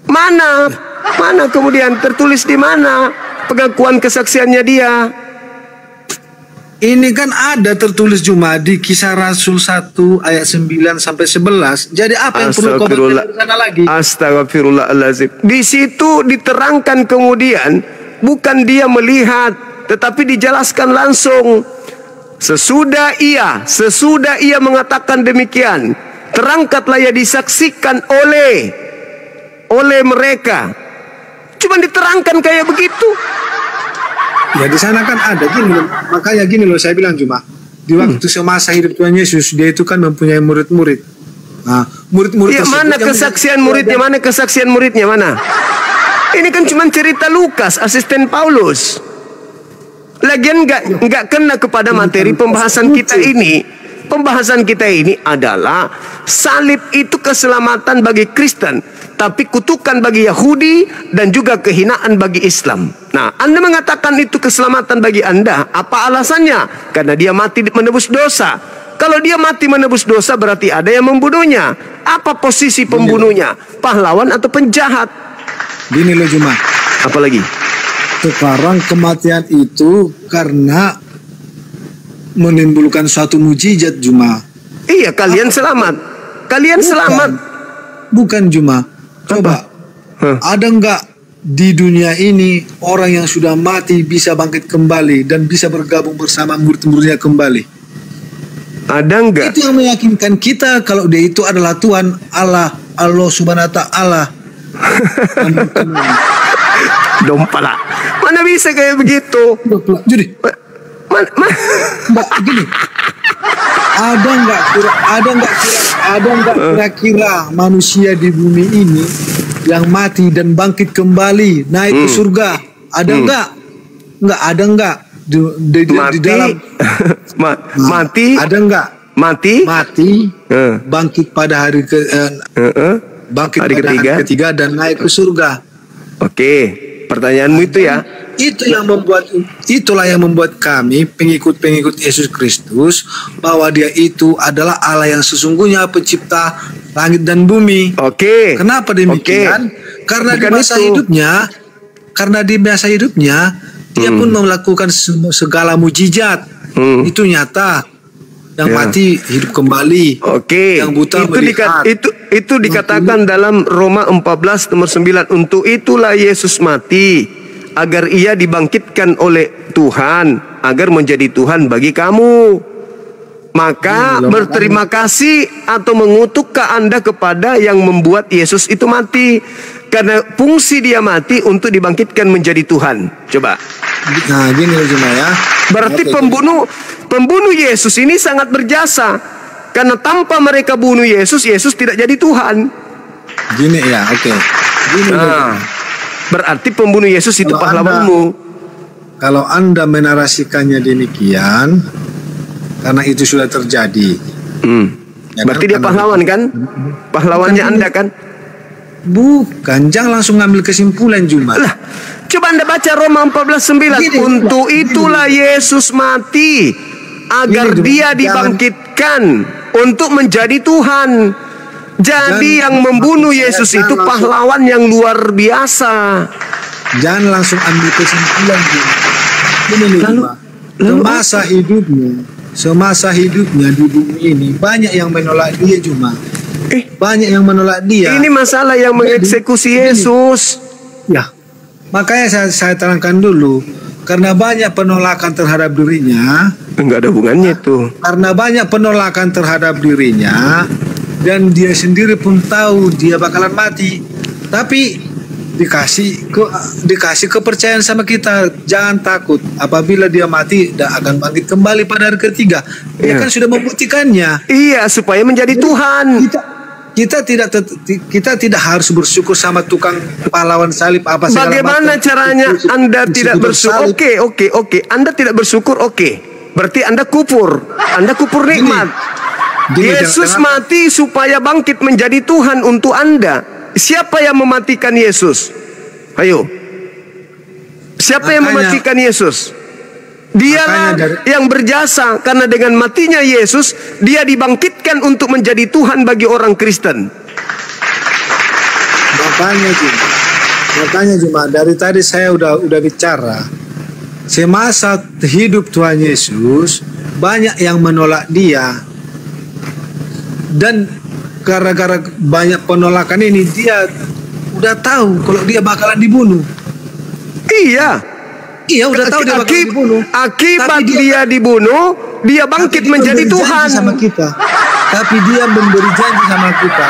Mana kemudian tertulis di mana pengakuan kesaksiannya dia? Ini kan ada tertulis Juma di Kisah Rasul 1 ayat 9 sampai 11. Jadi apa yang perlu kau baca dari sana lagi? Astagfirullahaladzim. Di situ diterangkan kemudian bukan dia melihat, tetapi dijelaskan langsung. Sesudah ia mengatakan demikian, terangkatlah ia disaksikan oleh mereka. Cuma diterangkan kayak begitu. Ya di sana kan ada gini loh. Makanya gini loh saya bilang Juma. Di waktu semasa hidup Tuhan Yesus, dia itu kan mempunyai murid-murid. Nah, murid-murid mana kesaksian muridnya? Mana kesaksian muridnya mana? Ini kan cuma cerita Lukas, asisten Paulus. Lagian nggak kena kepada materi pembahasan kita ini. Pembahasan kita ini adalah salib itu keselamatan bagi Kristen, tapi kutukan bagi Yahudi dan juga kehinaan bagi Islam. Nah, Anda mengatakan itu keselamatan bagi Anda. Apa alasannya? Karena dia mati menebus dosa. Kalau dia mati menebus dosa berarti ada yang membunuhnya. Apa posisi pembunuhnya? Pahlawan atau penjahat? Gini loh Juma. Apa lagi? Sekarang kematian itu karena menimbulkan suatu mujizat Juma. Iya, kalian selamat. Kalian selamat. Bukan Juma. Coba. Ada enggak di dunia ini orang yang sudah mati bisa bangkit kembali dan bisa bergabung bersama murid-muridnya kembali? Ada enggak? Itu yang meyakinkan kita kalau dia itu adalah Tuhan Allah Subhanahu wa ta'ala. Dompala. Mana bisa kayak begitu? Jadi gini, ada nggak kira-kira manusia di bumi ini yang mati dan bangkit kembali naik ke surga? Ada nggak ada nggak di dalam mati? Ada nggak mati bangkit pada hari hari ketiga dan naik ke surga? Oke, pertanyaanmu itu ya. Itulah yang membuat kami pengikut Yesus Kristus bahwa dia itu adalah Allah yang sesungguhnya pencipta langit dan bumi. Oke. Kenapa demikian? Karena di masa hidupnya dia pun melakukan segala mujizat. Itu nyata. Yang mati hidup kembali. Oke. Yang buta melihat. Itu dikatakan dalam Roma 14 nomor 9. Untuk itulah Yesus mati, agar ia dibangkitkan oleh Tuhan, agar menjadi Tuhan bagi kamu. Maka berterima kasih atau mengutukkah Anda kepada yang membuat Yesus itu mati? Karena fungsi dia mati untuk dibangkitkan menjadi Tuhan. Coba. Nah, gini loh Juma ya. Berarti pembunuh Yesus ini sangat berjasa. Karena tanpa mereka bunuh Yesus, Yesus tidak jadi Tuhan. Gini ya, oke. Gini Nah, berarti pembunuh Yesus itu pahlawanmu. Kalau Anda menarasikannya demikian, karena itu sudah terjadi. Ya Berarti kan? dia pahlawan kan? Pahlawannya Anda kan? Bukan, jangan langsung ngambil kesimpulan cuma. Lah, coba Anda baca Roma 14:9. Untuk itulah Yesus mati, agar dia dibangkitkan untuk menjadi Tuhan. Jadi yang membunuh Yesus itu pahlawan yang luar biasa. Jangan langsung ambil kesimpulan cuma. Semasa hidupnya di bumi ini banyak yang menolak dia cuma. Banyak yang menolak dia. Ini masalah yang mengeksekusi Yesus. Ya, makanya saya terangkan dulu. Karena banyak penolakan terhadap dirinya. Enggak ada hubungannya itu. Karena banyak penolakan terhadap dirinya, dan dia sendiri pun tahu dia bakalan mati. Tapi dikasih kepercayaan sama kita. Jangan takut. Apabila dia mati, dia akan bangkit kembali pada hari ketiga. Dia kan sudah membuktikannya. Iya, supaya menjadi Tuhan. Kita tidak harus bersyukur sama tukang pahlawan salib apa segala Bagaimana macam. caranya Anda tidak bersyukur? Oke. Anda tidak bersyukur, berarti Anda kufur. Anda kufur nikmat. Yesus mati supaya bangkit menjadi Tuhan untuk Anda. Siapa yang mematikan Yesus? Ayo. Siapa yang mematikan Yesus? Dialah yang berjasa, karena dengan matinya Yesus, dia dibangkitkan untuk menjadi Tuhan bagi orang Kristen. Makanya cuma dari tadi saya udah bicara. Semasa hidup Tuhan Yesus, banyak yang menolak dia. Dan gara-gara banyak penolakan ini, dia udah tahu kalau dia bakalan dibunuh. Iya, udah tahu dia bakal dibunuh. Akibat dia dibunuh, dia bangkit menjadi Tuhan sama kita. Tapi dia memberi janji sama kita.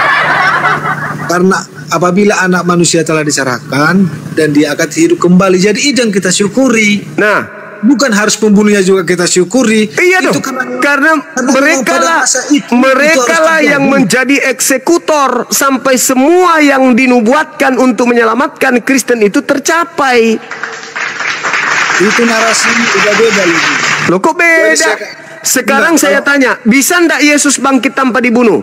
Karena apabila anak manusia telah diserahkan dan dia akan hidup kembali, jadi itu yang kita syukuri. Nah, bukan harus pembunuhnya juga kita syukuri. Iya dong. Karena mereka lah yang menjadi eksekutor sampai semua yang dinubuatkan untuk menyelamatkan Kristen itu tercapai. Itu narasi udah beda lagi. Loh, kok beda? Sekarang saya tanya, bisa ndak Yesus bangkit tanpa dibunuh?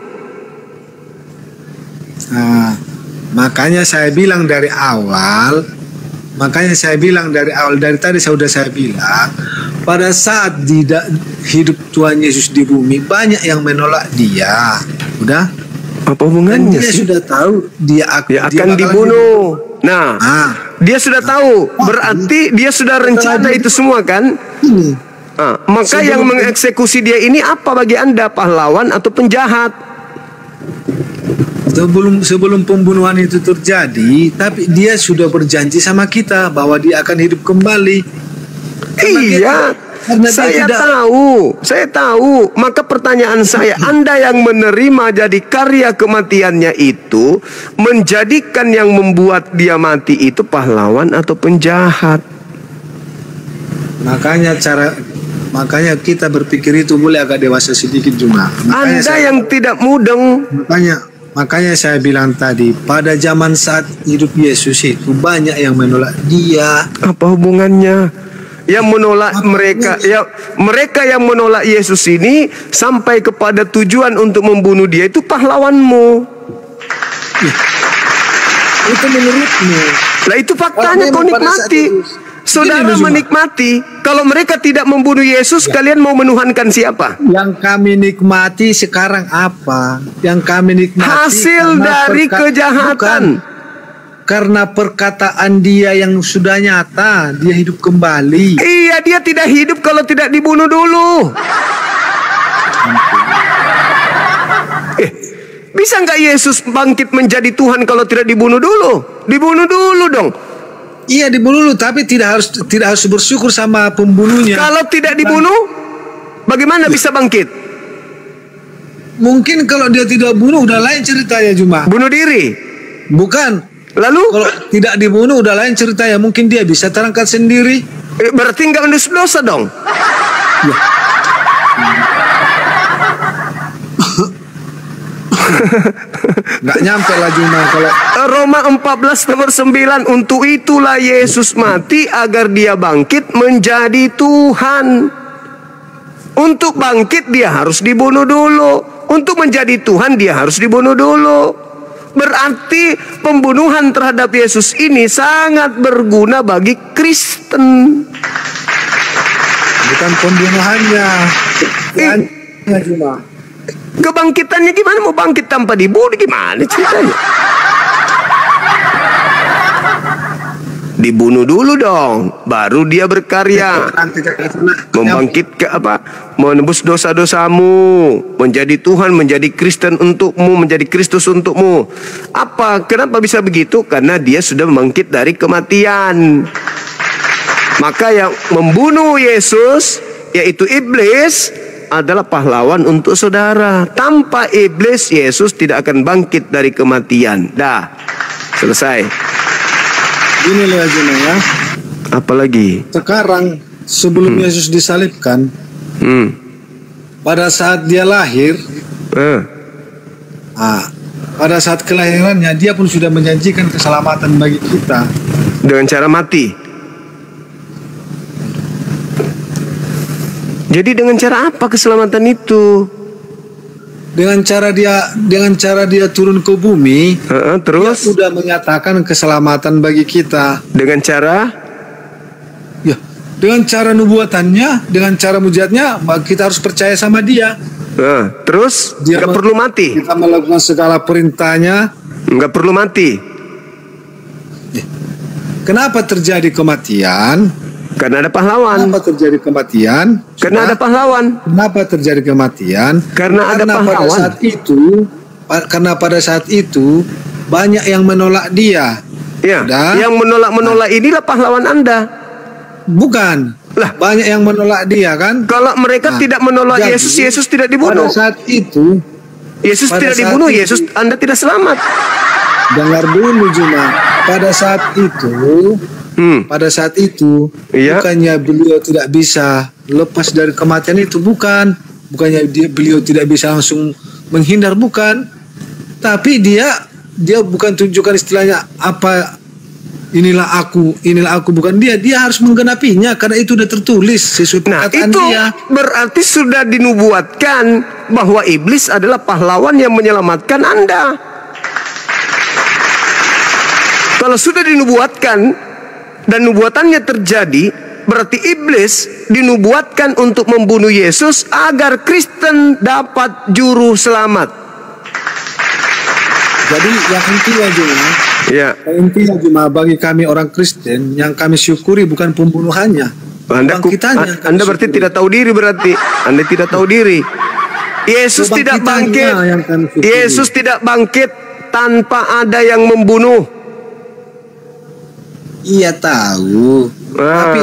Nah, makanya saya bilang dari awal, dari tadi saya bilang, pada saat hidup Tuhan Yesus di bumi, banyak yang menolak dia. Udah? Apa hubungannya? Dan dia sudah tahu dia akan dibunuh. Nah, dia sudah tahu, berarti dia sudah rencana itu semua kan? Maka yang mengeksekusi dia ini apa bagi Anda, pahlawan atau penjahat? Sebelum pembunuhan itu terjadi, tapi dia sudah berjanji sama kita bahwa dia akan hidup kembali. Iya, saya tahu. Maka pertanyaan saya, Anda yang menerima jadi karya kematiannya itu, menjadikan yang membuat dia mati itu pahlawan atau penjahat? Makanya kita berpikir itu boleh agak dewasa sedikit juga. Anda yang tidak mudeng. Makanya saya bilang tadi, pada zaman saat hidup Yesus itu banyak yang menolak dia. Apa hubungannya? Yang menolak mereka yang menolak Yesus ini sampai kepada tujuan untuk membunuh dia, itu pahlawanmu. Itu menurutmu. Lah itu faktanya, kau nikmati. Saudara menikmati. Kalau mereka tidak membunuh Yesus, kalian mau menuhankan siapa? Yang kami nikmati sekarang apa? Yang kami nikmati hasil dari kejahatan. Karena perkataan dia yang sudah nyata, dia hidup kembali. Iya, dia tidak hidup kalau tidak dibunuh dulu. Bisa nggak Yesus bangkit menjadi Tuhan kalau tidak dibunuh dulu? Dibunuh dulu dong. Iya, dibunuh dulu, tapi tidak harus bersyukur sama pembunuhnya. Kalau tidak dibunuh, bagaimana bisa bangkit? Mungkin kalau dia tidak bunuh, udah lain ceritanya cuma. Bunuh diri? Bukan. Lalu? Kalau tidak dibunuh, udah lain ceritanya. Mungkin dia bisa terangkat sendiri. Berarti nggak mendosa dong? Ya. Nggak nyampe lajuna kalau Roma 14 nomor 9, untuk itulah Yesus mati agar dia bangkit menjadi Tuhan. Untuk bangkit dia harus dibunuh dulu. Untuk menjadi Tuhan dia harus dibunuh dulu. Berarti pembunuhan terhadap Yesus ini sangat berguna bagi Kristen. bukan pembunuhannya. Cuma Kebangkitannya gimana? Mau bangkit tanpa dibunuh gimana ceritanya? Dibunuh dulu dong, baru dia berkarya. Membangkit ke apa? Menebus dosa-dosamu, menjadi Tuhan, menjadi Kristen untukmu, menjadi Kristus untukmu. Apa? Kenapa bisa begitu? Karena dia sudah bangkit dari kematian. Maka yang membunuh Yesus, yaitu iblis, adalah pahlawan untuk saudara. Tanpa iblis, Yesus tidak akan bangkit dari kematian. Dah, selesai. Gini loh aja ya. Apalagi? Sekarang sebelum Yesus disalibkan, pada saat dia lahir, pada saat kelahirannya dia pun sudah menjanjikan keselamatan bagi kita dengan cara mati. Jadi dengan cara apa keselamatan itu? Dengan cara dia turun ke bumi, terus dia sudah menyatakan keselamatan bagi kita. Dengan cara? Ya, dengan cara nubuatannya, dengan cara mujizatnya, kita harus percaya sama dia. Terus nggak perlu mati. Kita melakukan segala perintahnya. Nggak perlu mati. Kenapa terjadi kematian? Karena ada pahlawan. Kenapa terjadi kematian? Karena ada pahlawan. Kenapa terjadi kematian? Karena ada pahlawan. Karena pada saat itu banyak yang menolak dia. Ya. Yang menolak inilah pahlawan Anda. Bukan. Lah, banyak yang menolak dia kan? Kalau mereka tidak menolak jadi, Yesus tidak dibunuh. Pada saat itu Yesus tidak dibunuh, Yesus Anda tidak selamat. Dengar dulu Juma. Pada saat itu bukannya beliau tidak bisa lepas dari kematian itu, bukannya beliau tidak bisa langsung menghindar, bukan, tapi dia bukan tunjukkan istilahnya apa inilah aku, bukan dia harus menggenapinya karena itu sudah tertulis sesuai perkataan dia. Berarti sudah dinubuatkan bahwa iblis adalah pahlawan yang menyelamatkan Anda. Kalau sudah dinubuatkan dan nubuatannya terjadi, berarti iblis dinubuatkan untuk membunuh Yesus agar Kristen dapat juru selamat. Jadi yang intinya cuma bagi kami orang Kristen, yang kami syukuri bukan pembunuhannya, Anda berarti tidak tahu diri, berarti Anda tidak tahu diri. Yesus tidak bangkit. Yesus tidak bangkit tanpa ada yang membunuh. Iya tahu, tapi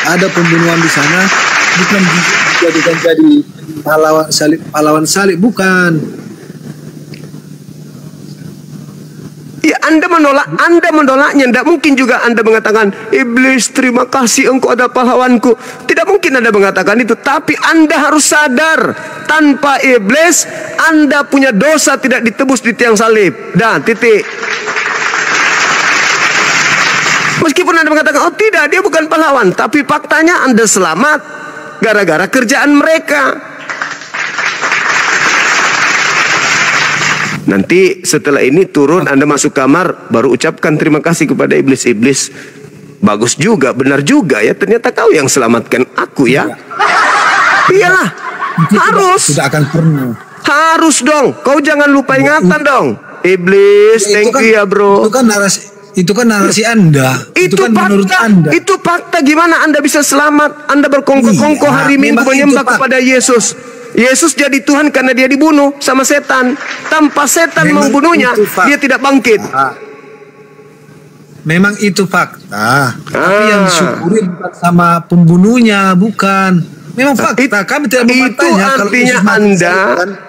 ada pembunuhan di sana, bukan dijadikan jadi pahlawan salib, bukan. Ya, Anda menolaknya. Tidak mungkin juga Anda mengatakan, iblis terima kasih engkau ada pahlawanku. Tidak mungkin Anda mengatakan itu. Tapi Anda harus sadar, tanpa iblis Anda punya dosa tidak ditebus di tiang salib. Dah, titik. Meskipun Anda mengatakan, oh tidak, dia bukan pahlawan, tapi faktanya Anda selamat gara-gara kerjaan mereka. Nanti setelah ini turun, Anda masuk kamar, baru ucapkan terima kasih kepada iblis. Iblis, bagus juga, benar juga ya, ternyata kau yang selamatkan aku ya. Iyalah, harus. Tidak akan pernah. Harus dong, kau jangan lupa ingatan dong. Iblis, thank you ya bro. Itu kan narasi Anda. Itu kan fakta, menurut Anda. Itu fakta. Gimana Anda bisa selamat? Anda berkongkol-kongkol hari Minggu menyembah kepada Yesus. Yesus jadi Tuhan karena dia dibunuh sama setan. Tanpa setan membunuhnya, dia tidak bangkit. Memang itu fakta. Tapi yang disyukuri bukan sama pembunuhnya, bukan. Memang fakta. Kami tidak memantainya.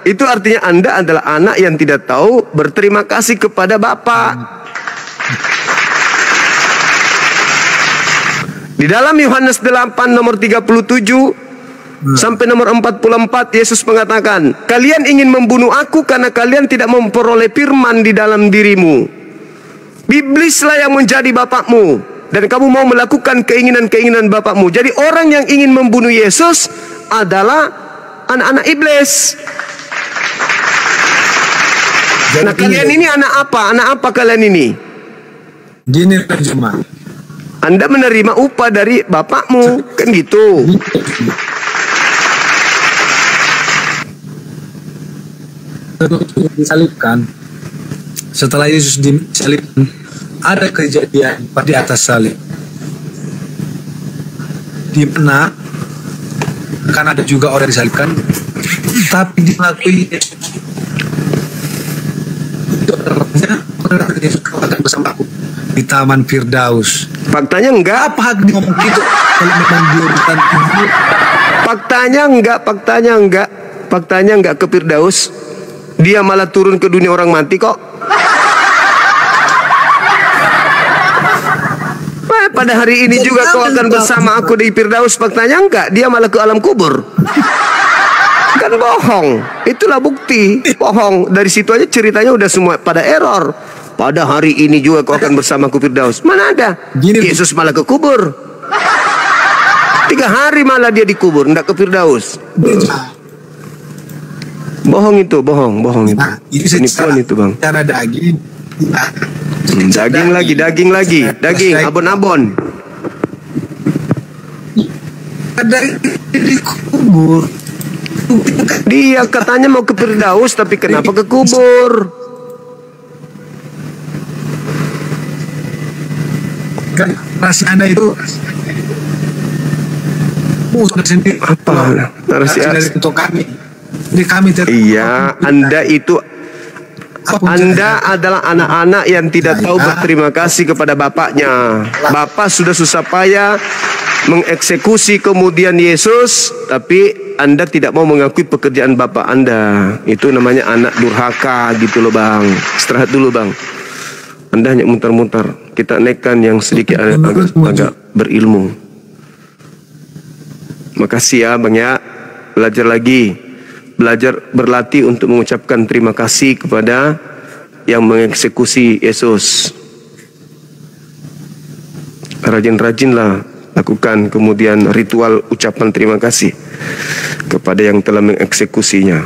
Itu artinya Anda adalah anak yang tidak tahu berterima kasih kepada Bapa. Di dalam Yohanes 8 nomor 37, sampai nomor 44 Yesus mengatakan, kalian ingin membunuh aku karena kalian tidak memperoleh firman di dalam dirimu. Iblislah yang menjadi bapakmu dan kamu mau melakukan keinginan-keinginan bapakmu. Jadi orang yang ingin membunuh Yesus adalah anak-anak iblis. Nah, kalian ini anak apa? Anak apa kalian ini? Gini cuma. Anda menerima upah dari bapakmu, kan gitu. Disalibkan. Setelah Yesus disalibkan, ada kejadian di atas salib. Di mana kan ada juga orang disalibkan, tapi diakui Yesus akan bersama aku di Taman Firdaus. Faktanya enggak. Apa hak ngomong gitu? Kalau memang dia bukan ibu. Faktanya enggak ke Firdaus. Dia malah turun ke dunia orang mati kok. Pada hari ini juga kau akan bersama aku di Firdaus. Faktanya enggak, dia malah ke alam kubur. Kan bohong. Itulah bukti bohong. Dari situ aja ceritanya udah semua pada error. Pada hari ini juga kau akan bersamaku Firdaus. Mana ada? Yesus malah ke kubur. 3 hari malah dia dikubur, enggak ke Firdaus. Bohong itu, bohong itu. Nah, penipuan itu, Bang. Cara daging. Daging lagi. Daging abon-abon. Dari kubur. Dia katanya mau ke Firdaus, tapi kenapa ke kubur? Kan rahasia Anda itu sendiri. Apa rahasia untuk kami? Di kami iya, Anda itu Anda adalah anak-anak yang tidak tahu berterima kasih kepada bapaknya. Bapak sudah susah payah mengeksekusi kemudian Yesus, tapi Anda tidak mau mengakui pekerjaan bapak Anda. Itu namanya anak durhaka gitu loh, Bang. Istirahat dulu, Bang. Anda hanya muter-muter. Kita naikkan yang sedikit agak berilmu. Makasih ya, Bang ya. Belajar lagi. Belajar berlatih untuk mengucapkan terima kasih kepada yang mengeksekusi Yesus. Rajin-rajinlah lakukan kemudian ritual ucapan terima kasih kepada yang telah mengeksekusinya.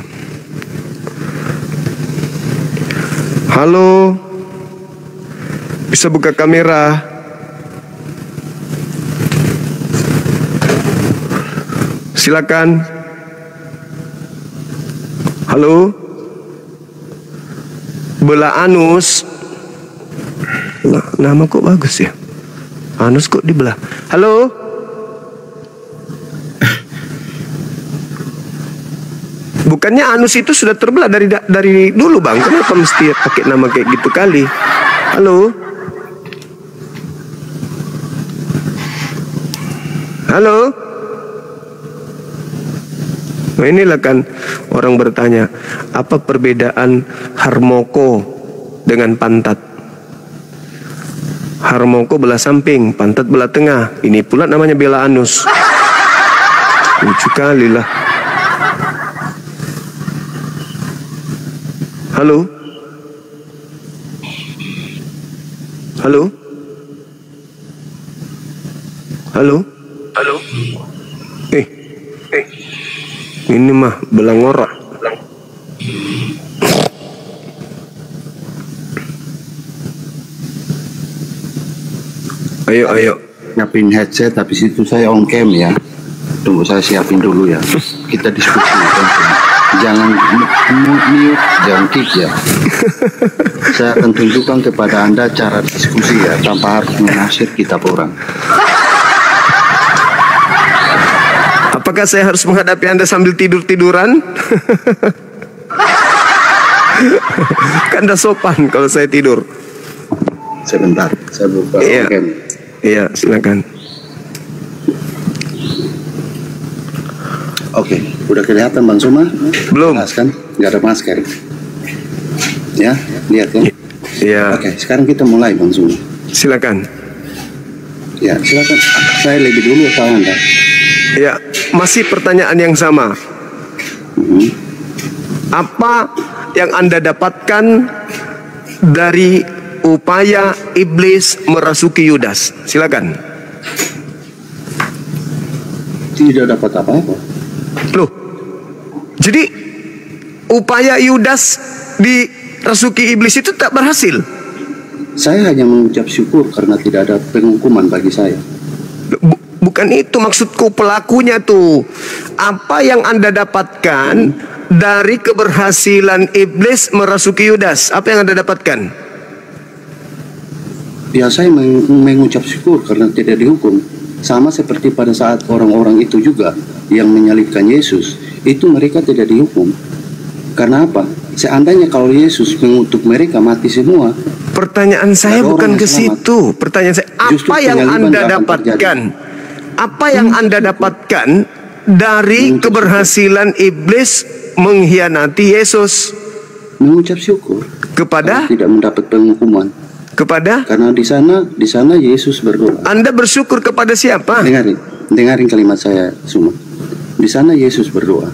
Halo, bisa buka kamera? Silakan. Halo, belah anus. Nah, nama kok bagus ya? Anus kok dibelah. Halo. Bukannya anus itu sudah terbelah dari dulu, Bang? Kenapa mesti pakai nama kayak gitu kali? Halo. Halo. Nah, inilah kan orang bertanya, apa perbedaan harmoko dengan pantat? Harmoko belah samping, pantat belah tengah. Ini pula namanya belah anus. Lucu kali lah. Halo? Halo? Halo? Halo? Ini mah belah ngorok. Ayo. Siapin headset, habis itu saya on cam ya. Tunggu saya siapin dulu ya. Kita diskusi. Jangan mute, jangan kick ya. Saya akan tunjukkan kepada Anda cara diskusi ya, tanpa harus menasir kita orang. Apakah saya harus menghadapi Anda sambil tidur-tiduran? Kan dah sopan kalau saya tidur. Sebentar, saya buka iya. cam. Iya, silakan. Oke, udah kelihatan Bang Suma? Belum. Jelas kan? Nggak ada masker. Ya, lihat ya. Iya. Oke, sekarang kita mulai Bang Suma. Silakan. Ya, silakan. Saya lebih dulu atau Anda? Ya, masih pertanyaan yang sama. Apa yang Anda dapatkan dari upaya iblis merasuki Yudas? Silakan. Tidak dapat apa-apa. Loh, jadi upaya Yudas dirasuki iblis itu tak berhasil? Saya hanya mengucap syukur karena tidak ada penghukuman bagi saya. Bukan itu maksudku, pelakunya tuh. Apa yang Anda dapatkan dari keberhasilan iblis merasuki Yudas? Apa yang Anda dapatkan? Ya, saya mengucap syukur karena tidak dihukum. Sama seperti pada saat orang-orang itu juga yang menyalibkan Yesus, itu mereka tidak dihukum. Karena apa? Seandainya kalau Yesus mengutuk mereka mati semua. Pertanyaan saya bukan ke situ. Pertanyaan saya, apa yang Anda dapatkan? Apa yang Anda dapatkan dari keberhasilan iblis mengkhianati Yesus? Mengucap syukur kepada tidak mendapat penghukuman. Kepada? Karena di sana Yesus berdoa. Anda bersyukur kepada siapa? Dengarin kalimat saya semua. Di sana Yesus berdoa,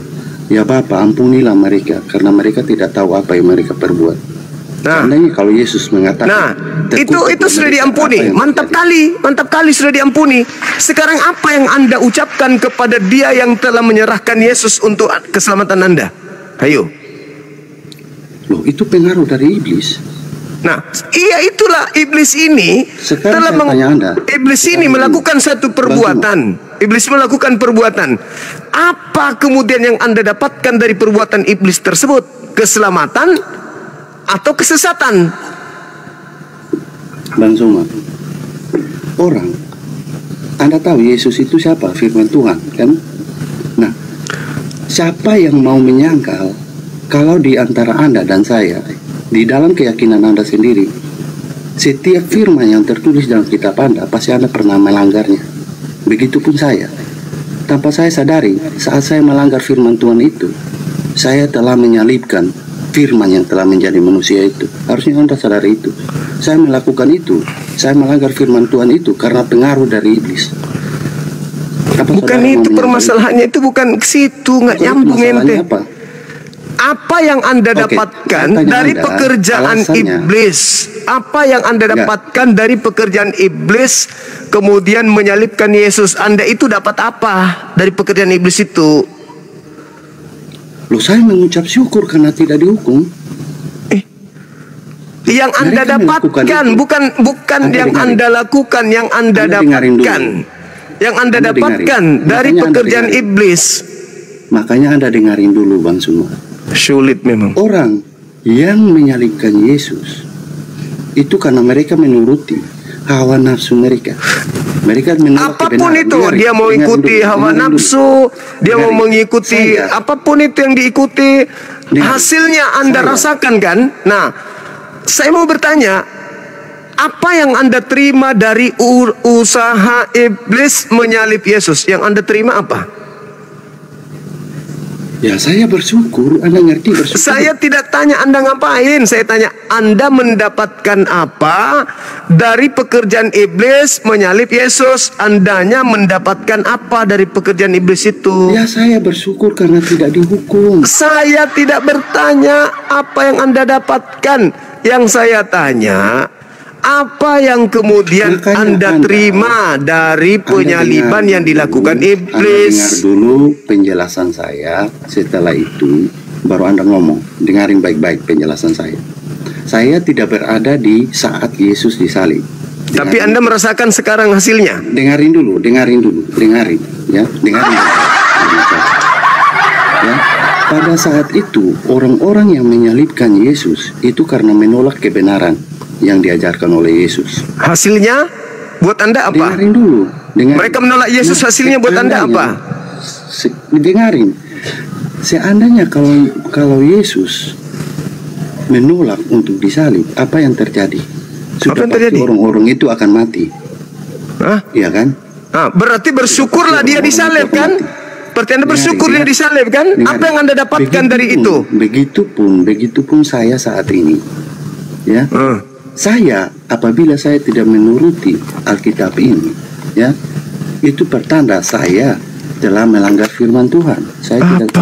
ya Bapa, ampunilah mereka karena mereka tidak tahu apa yang mereka perbuat. Seandainya kalau Yesus mengatakan, itu sudah diampuni. Mantap kali sudah diampuni. Sekarang apa yang Anda ucapkan kepada dia yang telah menyerahkan Yesus untuk keselamatan Anda? Ayo. Loh, itu pengaruh dari iblis. Nah, iya, itulah iblis ini telah iblis ini melakukan satu perbuatan. Iblis melakukan perbuatan. Apa kemudian yang Anda dapatkan dari perbuatan iblis tersebut? Keselamatan atau kesesatan? Bang Soma, orang, Anda tahu Yesus itu siapa? Firman Tuhan, kan? Nah, siapa yang mau menyangkal kalau di antara Anda dan saya, di dalam keyakinan Anda sendiri, setiap firman yang tertulis dalam kitab Anda pasti Anda pernah melanggarnya. Begitupun saya. Tanpa saya sadari, saat saya melanggar firman Tuhan itu, saya telah menyalibkan firman yang telah menjadi manusia itu. Harusnya Anda sadari itu. Saya melakukan itu, saya melanggar firman Tuhan itu karena pengaruh dari iblis. Bukan itu permasalahannya, itu bukan ke situ, nggak nyambung ente. Apa yang Anda dapatkan dari pekerjaan iblis? Apa yang Anda dapatkan dari pekerjaan iblis kemudian menyalibkan Yesus? Anda itu dapat apa dari pekerjaan iblis itu? Loh, saya mengucap syukur karena tidak dihukum. Yang Anda dapatkan bukan yang Anda lakukan, yang Anda dapatkan. Yang Anda dapatkan dari pekerjaan iblis. Makanya Anda dengarin dulu, Bang Suma. Sulit memang. Orang yang menyalibkan Yesus itu karena mereka menuruti hawa nafsu mereka. Mereka menolak apapun itu, dia mau ikuti hawa nafsu, dia mau mengikuti apapun itu yang diikuti, hasilnya Anda rasakan kan? Nah, saya mau bertanya, apa yang Anda terima dari usaha iblis menyalib Yesus? Yang Anda terima apa? Ya, saya bersyukur. Anda ngerti bersyukur? Saya tidak tanya Anda ngapain. Saya tanya Anda mendapatkan apa dari pekerjaan iblis menyalib Yesus? Andanya mendapatkan apa dari pekerjaan iblis itu? Ya, saya bersyukur karena tidak dihukum. Saya tidak bertanya apa yang Anda dapatkan. Yang saya tanya, apa yang kemudian Anda terima dari penyaliban yang dilakukan iblis? Anda dengar dulu penjelasan saya. Setelah itu baru Anda ngomong. Dengarin baik-baik penjelasan saya. Saya tidak berada di saat Yesus disalib. Tapi Anda merasakan sekarang hasilnya. Dengarin dulu ya, dengarin. Ya, pada saat itu orang-orang yang menyalibkan Yesus itu karena menolak kebenaran yang diajarkan oleh Yesus. Hasilnya buat Anda apa? Dengarin dulu. Mereka menolak Yesus, hasilnya buat Anda apa? Dengarin. Seandainya kalau Yesus menolak untuk disalib, apa yang terjadi? Sudah pasti orang-orang itu akan mati. Iya kan? Berarti bersyukurlah dia disalib kan? Berarti Anda bersyukur dia disalib kan? Apa yang Anda dapatkan dari itu? Begitupun saya saat ini. Ya. Saya apabila saya tidak menuruti Alkitab ini, ya, itu pertanda saya telah melanggar firman Tuhan. Saya tidak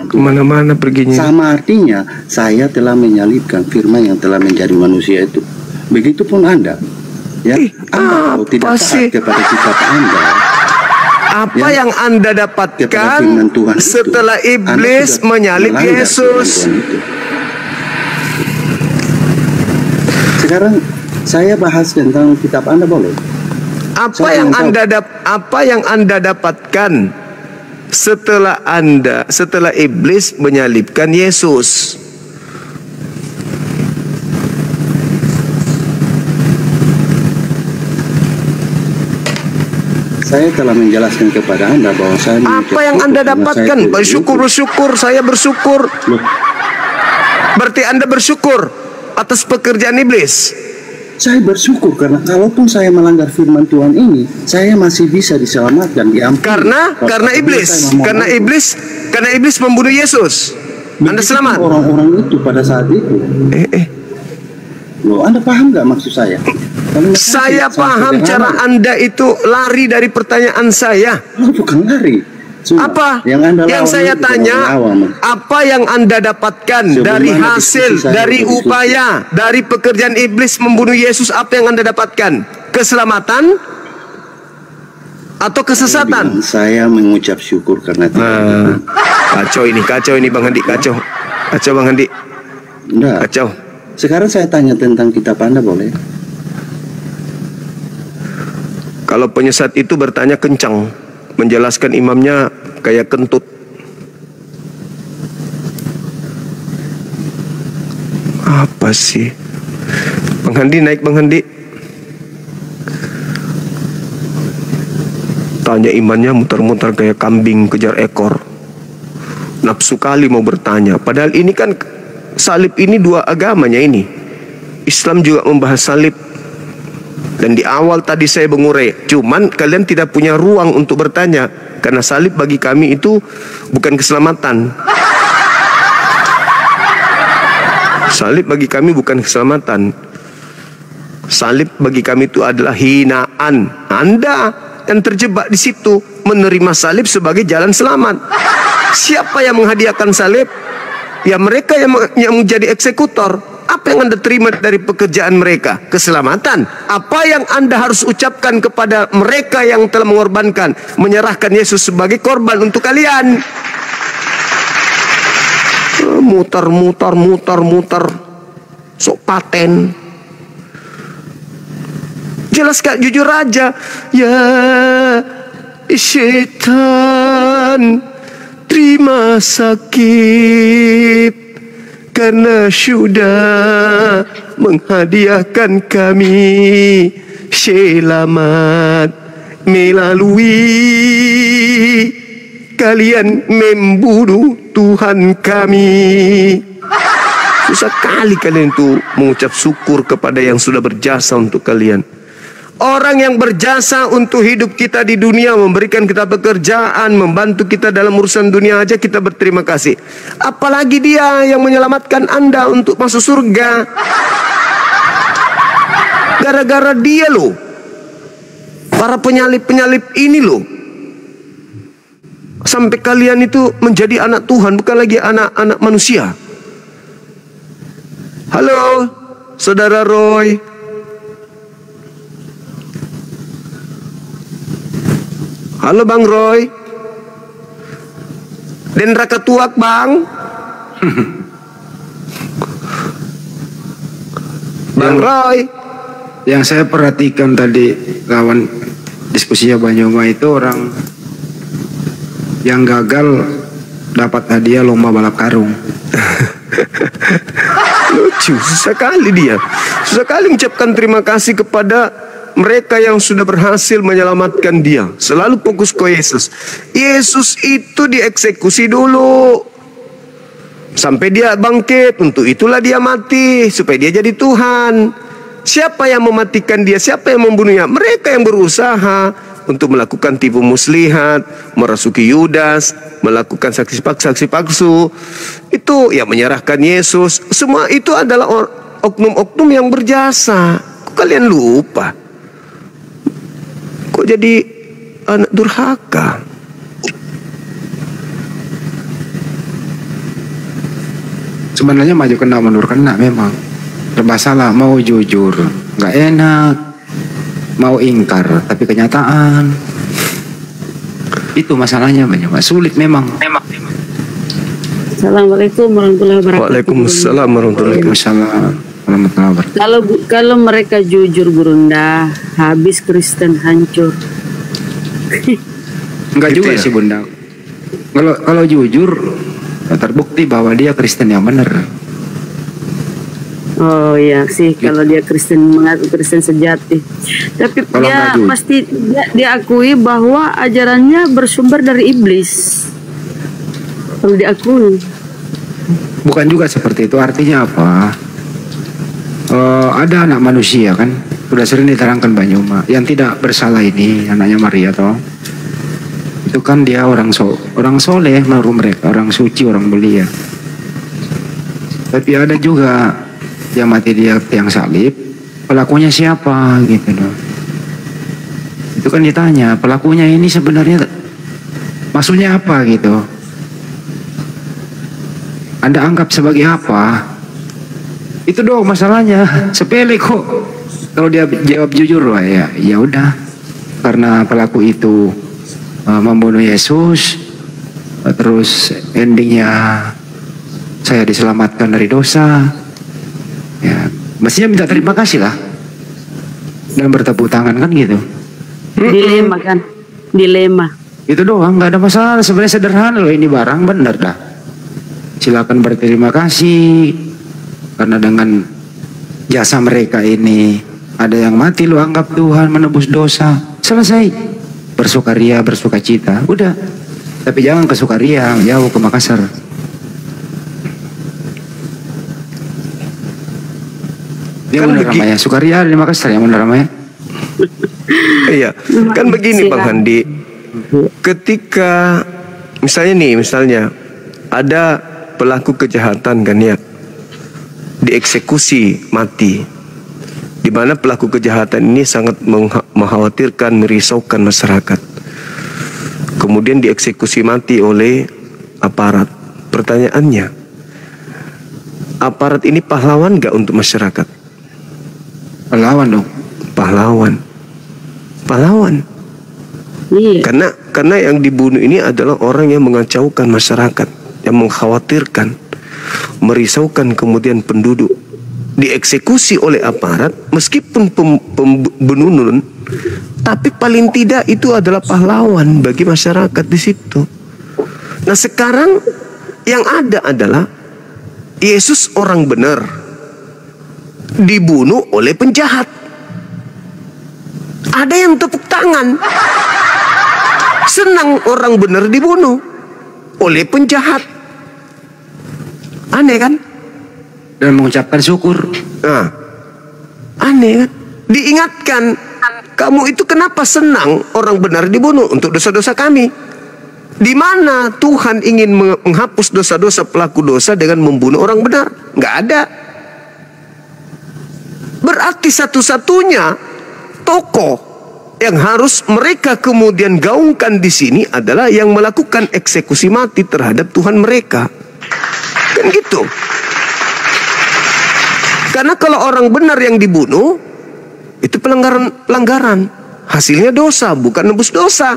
kemana-mana perginya. Sama artinya saya telah menyalibkan firman yang telah menjadi manusia itu. Begitupun Anda, ya. Anda kalau tidak taat kepada kitab Anda, apa yang Anda dapatkan setelah iblis menyalib Yesus? Sekarang saya bahas tentang kitab Anda, boleh? Apa yang Anda dapatkan setelah iblis menyalibkan Yesus? Saya telah menjelaskan kepada Anda bahwa saya apa yang Anda dapatkan? Bersyukur, saya bersyukur. Berarti Anda bersyukur atas pekerjaan iblis. Saya bersyukur karena kalaupun saya melanggar firman Tuhan ini, saya masih bisa diselamatkan, diampuni. Karena iblis membunuh Yesus. Anda selamat. Orang-orang itu pada saat itu. Loh, Anda paham nggak maksud saya? Saya paham cara Anda itu lari dari pertanyaan saya. Bukan lari. Apa yang saya tanya, apa yang Anda dapatkan dari hasil, dari upaya, dari pekerjaan iblis membunuh Yesus? Apa yang Anda dapatkan? Keselamatan atau kesesatan? Saya mengucap syukur karena kacau ini Bang Handi, kacau Bang Handi. Enggak. Kacau. Sekarang saya tanya tentang kitab Anda, boleh? Kalau penyesat itu bertanya kencang, menjelaskan imamnya kayak kentut. Apa sih? Bang Handi, naik Bang Handi. Tanya imannya muter-muter kayak kambing kejar ekor. Nafsu kali mau bertanya. Padahal ini kan salib ini dua agamanya ini. Islam juga membahas salib. Dan di awal tadi saya mengurai, cuman kalian tidak punya ruang untuk bertanya, karena salib bagi kami itu bukan keselamatan. Salib bagi kami bukan keselamatan. Salib bagi kami itu adalah hinaan. Anda yang terjebak di situ menerima salib sebagai jalan selamat. Siapa yang menghadiahkan salib? Ya mereka yang menjadi eksekutor. Apa yang Anda terima dari pekerjaan mereka? Keselamatan. Apa yang Anda harus ucapkan kepada mereka yang telah mengorbankan, menyerahkan Yesus sebagai korban untuk kalian? Muter. Sok paten. Jelaskan jujur aja. Ya syaitan, terima sakit karena sudah menghadiahkan kami selamat melalui kalian membunuh Tuhan kami. Susah kali kalian itu mengucap syukur kepada yang sudah berjasa untuk kalian. Orang yang berjasa untuk hidup kita di dunia, memberikan kita pekerjaan, membantu kita dalam urusan dunia aja kita berterima kasih. Apalagi dia yang menyelamatkan Anda untuk masuk surga. Gara-gara dia loh, para penyalip-penyalip ini loh, sampai kalian itu menjadi anak Tuhan, bukan lagi anak-anak manusia. Halo, Saudara Roy. Halo Bang Roy. Den Raka Tuak Bang. Bang Roy. Yang saya perhatikan tadi kawan diskusinya Banyoma itu orang yang gagal dapat hadiah lomba balap karung. Lucu sekali dia. Susah kali mengucapkan terima kasih kepada mereka yang sudah berhasil menyelamatkan dia. Selalu fokus ke Yesus. Yesus itu dieksekusi dulu sampai dia bangkit. Untuk itulah dia mati, supaya dia jadi Tuhan. Siapa yang mematikan dia? Siapa yang membunuhnya? Mereka yang berusaha untuk melakukan tipu muslihat, merasuki Yudas, melakukan saksi palsu. Itu ya menyerahkan Yesus. Semua itu adalah oknum-oknum yang berjasa. Kok kalian lupa? Kok jadi anak durhaka? sebenarnya maju kena mundur kena memang. Serba salah, mau jujur nggak enak, mau ingkar tapi kenyataan. Itu masalahnya banyak, sulit memang. Assalamualaikum warahmatullahi wabarakatuh. Waalaikumsalam warahmatullahi wabarakatuh. Kalau mereka jujur Bunda, habis Kristen hancur. Enggak gitu juga ya? Sih Bunda. Kalau jujur terbukti bahwa dia Kristen yang benar. Oh iya sih, kalau dia Kristen mengaku Kristen sejati. Tapi kalau dia pasti diakui bahwa ajarannya bersumber dari iblis. Kalau diakui. Bukan juga seperti itu. Artinya apa? Ada anak manusia kan, sudah sering diterangkan Banyuma, yang tidak bersalah ini anaknya Maria toh. Itu kan dia orang soleh menurut mereka, orang suci, orang mulia. Tapi ada juga yang mati di tiang salib, pelakunya siapa gitu loh. Itu kan ditanya, pelakunya ini sebenarnya maksudnya apa gitu. Anda anggap sebagai apa? Itu doang masalahnya, sepele kok. Kalau dia jawab jujur lah ya udah, karena pelaku itu membunuh Yesus, terus endingnya saya diselamatkan dari dosa. Ya, mestinya minta terima kasih lah dan bertepuk tangan kan gitu. Dilema kan, dilema. Itu doang, nggak ada masalah. Sebenarnya sederhana loh, ini barang bener dah. Silakan berterima kasih karena dengan jasa mereka ini ada yang mati, lu anggap Tuhan menebus dosa, selesai. Bersukaria, bersukacita, udah. Tapi jangan ke Sukaria, jauh ke Makassar. Dia kan ramai, Sukaria di Makassar yang benar ramai. Iya, kan begini Bang Handi. Ketika misalnya ada pelaku kejahatan kan ya, dieksekusi mati, di mana pelaku kejahatan ini sangat mengkhawatirkan, merisaukan masyarakat. Kemudian dieksekusi mati oleh aparat. Pertanyaannya, aparat ini pahlawan gak untuk masyarakat? Pahlawan dong. Pahlawan. Iya. Karena yang dibunuh ini adalah orang yang mengacaukan masyarakat, yang mengkhawatirkan, merisaukan kemudian penduduk. Dieksekusi oleh aparat meskipun pembunuh, tapi paling tidak itu adalah pahlawan bagi masyarakat di situ. Nah sekarang yang ada adalah Yesus orang benar dibunuh oleh penjahat. Ada yang tepuk tangan, senang orang benar dibunuh oleh penjahat. Aneh kan? Dan mengucapkan syukur. Nah, aneh kan? Diingatkan, kamu itu kenapa senang orang benar dibunuh untuk dosa-dosa kami? Di mana Tuhan ingin menghapus dosa-dosa pelaku dosa dengan membunuh orang benar? Nggak ada. Berarti satu-satunya tokoh yang harus mereka kemudian gaungkan di sini adalah yang melakukan eksekusi mati terhadap Tuhan mereka. Kan gitu. Karena kalau orang benar yang dibunuh, itu pelanggaran. Hasilnya dosa, bukan nebus dosa.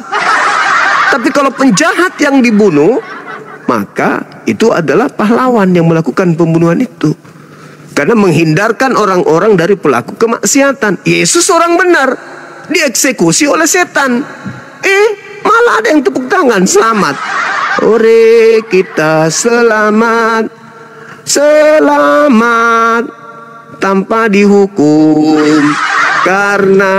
Tapi kalau penjahat yang dibunuh, maka itu adalah pahlawan yang melakukan pembunuhan itu. Karena menghindarkan orang-orang dari pelaku kemaksiatan. Yesus orang benar, dieksekusi oleh setan. Malah ada yang tepuk tangan, selamat. Ore kita selamat, selamat tanpa dihukum, karena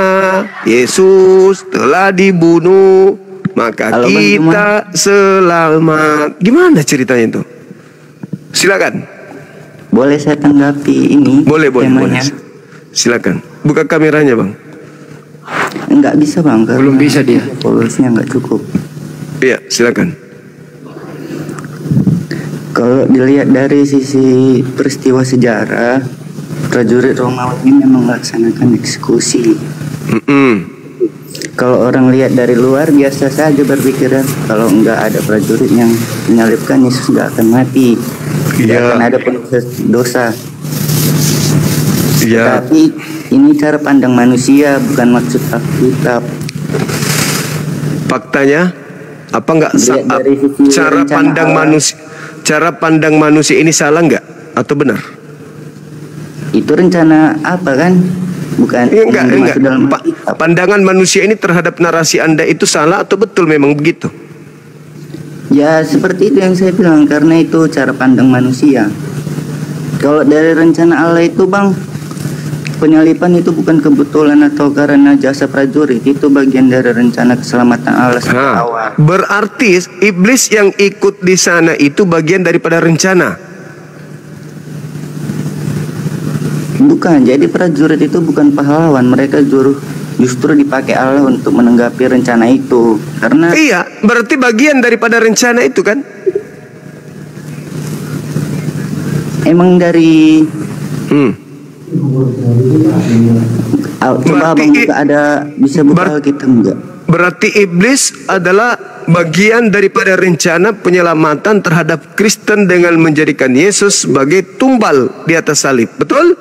Yesus telah dibunuh, maka halo, kita selamat. Gimana ceritanya itu? Silakan. Boleh saya tanggapi ini? Boleh. Silakan. Buka kameranya Bang. Enggak bisa Bang. Belum bisa dia. Polusinya enggak cukup. Iya, silakan. Kalau dilihat dari sisi peristiwa sejarah, prajurit Romawi ini memang melaksanakan eksekusi. Kalau orang lihat dari luar biasa saja berpikiran kalau enggak ada prajurit yang menyalibkan Yesus enggak akan mati. Tidak akan ada penulis dosa. Iya. Tapi ini cara pandang manusia, bukan maksud Alkitab. Faktanya apa enggak cara pandang manusia ini salah enggak atau benar? Itu rencana apa kan? Bukan. Enggak. Pandangan manusia ini terhadap narasi Anda itu salah atau betul memang begitu? Ya seperti itu yang saya bilang, karena itu cara pandang manusia. Kalau dari rencana Allah itu Bang, penyalipan itu bukan kebetulan atau karena jasa prajurit, itu bagian dari rencana keselamatan Allah sejak awal. Berarti iblis yang ikut di sana itu bagian daripada rencana. Bukan, jadi prajurit itu bukan pahlawan, mereka justru dipakai Allah untuk menanggapi rencana itu. Karena iya, berarti bagian daripada rencana itu kan? Emang dari coba Bang buka, ada bisa buka kita enggak? Berarti iblis adalah bagian daripada rencana penyelamatan terhadap Kristen dengan menjadikan Yesus sebagai tumbal di atas salib. Betul?